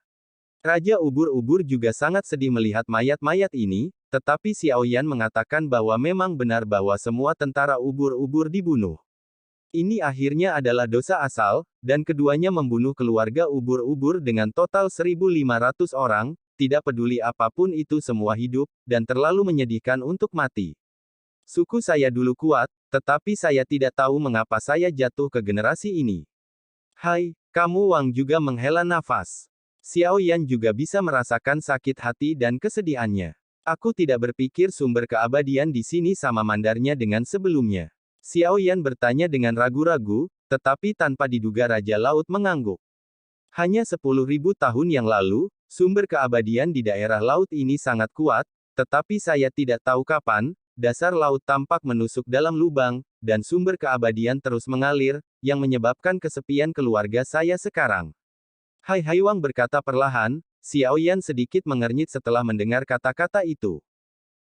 Raja Ubur-Ubur juga sangat sedih melihat mayat-mayat ini, tetapi Xiao Yan mengatakan bahwa memang benar bahwa semua tentara ubur-ubur dibunuh. Ini akhirnya adalah dosa asal, dan keduanya membunuh keluarga ubur-ubur dengan total 1.500 orang, tidak peduli apapun itu semua hidup, dan terlalu menyedihkan untuk mati. Suku saya dulu kuat, tetapi saya tidak tahu mengapa saya jatuh ke generasi ini. Hai, kamu Wang juga menghela nafas. Xiao Yan juga bisa merasakan sakit hati dan kesedihannya. Aku tidak berpikir sumber keabadian di sini sama mandarnya dengan sebelumnya. Xiao Yan bertanya dengan ragu-ragu, tetapi tanpa diduga Raja Laut mengangguk. Hanya 10.000 tahun yang lalu, sumber keabadian di daerah laut ini sangat kuat, tetapi saya tidak tahu kapan, dasar laut tampak menusuk dalam lubang, dan sumber keabadian terus mengalir, yang menyebabkan kesepian keluarga saya sekarang. Hai Hai Wang berkata perlahan, Xiao Yan sedikit mengernyit setelah mendengar kata-kata itu.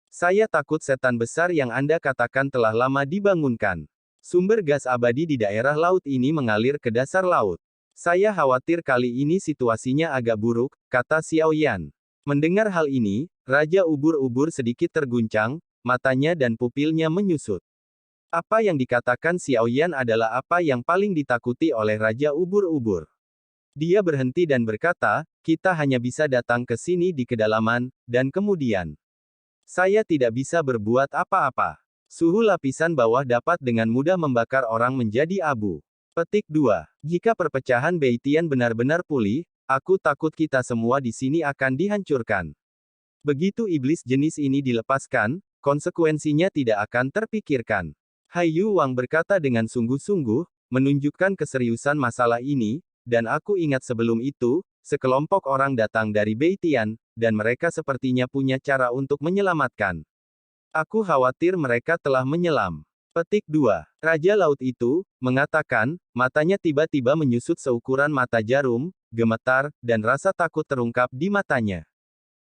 Saya takut setan besar yang Anda katakan telah lama dibangunkan. Sumber gas abadi di daerah laut ini mengalir ke dasar laut. Saya khawatir kali ini situasinya agak buruk, kata Xiao Yan. Mendengar hal ini, Raja Ubur-Ubur sedikit terguncang, matanya dan pupilnya menyusut. Apa yang dikatakan Xiao Yan adalah apa yang paling ditakuti oleh Raja Ubur-Ubur. Dia berhenti dan berkata, kita hanya bisa datang ke sini di kedalaman, dan kemudian saya tidak bisa berbuat apa-apa. Suhu lapisan bawah dapat dengan mudah membakar orang menjadi abu. Petik 2. Jika perpecahan Beitian benar-benar pulih, aku takut kita semua di sini akan dihancurkan. Begitu iblis jenis ini dilepaskan, konsekuensinya tidak akan terpikirkan. Hai Yu Wang berkata dengan sungguh-sungguh, menunjukkan keseriusan masalah ini, dan aku ingat sebelum itu, sekelompok orang datang dari Beitian, dan mereka sepertinya punya cara untuk menyelamatkan. Aku khawatir mereka telah menyelam. Petik 2. Raja Laut itu, mengatakan, matanya tiba-tiba menyusut seukuran mata jarum, gemetar, dan rasa takut terungkap di matanya.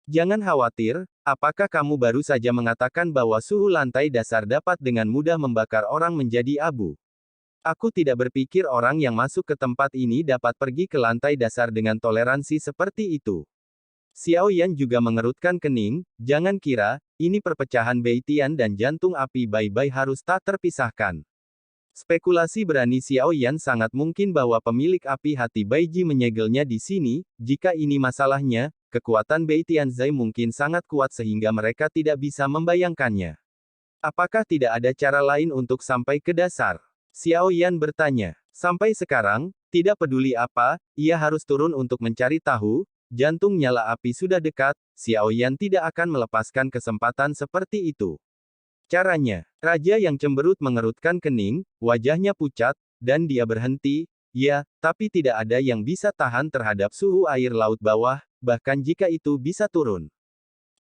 Jangan khawatir, apakah kamu baru saja mengatakan bahwa suhu lantai dasar dapat dengan mudah membakar orang menjadi abu? Aku tidak berpikir orang yang masuk ke tempat ini dapat pergi ke lantai dasar dengan toleransi seperti itu. Xiao Yan juga mengerutkan kening, jangan kira, ini perpecahan Beitian dan jantung api Bai-Bai harus tak terpisahkan. Spekulasi berani Xiao Yan sangat mungkin bahwa pemilik api hati Baiji menyegelnya di sini, jika ini masalahnya, kekuatan Beitian Zai mungkin sangat kuat sehingga mereka tidak bisa membayangkannya. Apakah tidak ada cara lain untuk sampai ke dasar? Xiao Yan bertanya. Sampai sekarang, tidak peduli apa, ia harus turun untuk mencari tahu, jantung nyala api sudah dekat, Xiao Yan tidak akan melepaskan kesempatan seperti itu. Caranya, raja yang cemberut mengerutkan kening, wajahnya pucat, dan dia berhenti, ya, tapi tidak ada yang bisa tahan terhadap suhu air laut bawah, bahkan jika itu bisa turun.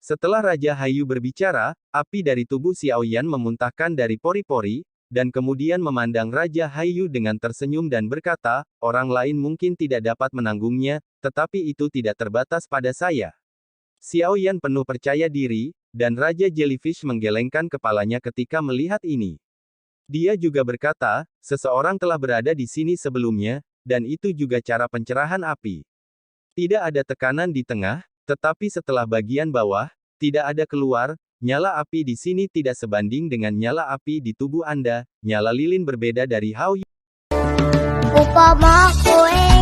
Setelah Raja Hayu berbicara, api dari tubuh Xiaoyan memuntahkan dari pori-pori, dan kemudian memandang Raja Hayu dengan tersenyum dan berkata, orang lain mungkin tidak dapat menanggungnya, tetapi itu tidak terbatas pada saya. Xiaoyan penuh percaya diri, dan Raja Jellyfish menggelengkan kepalanya ketika melihat ini. Dia juga berkata, seseorang telah berada di sini sebelumnya, dan itu juga cara pencerahan api. Tidak ada tekanan di tengah, tetapi setelah bagian bawah, tidak ada keluar, nyala api di sini tidak sebanding dengan nyala api di tubuh Anda, nyala lilin berbeda dari Hao Yuan. Upama kowe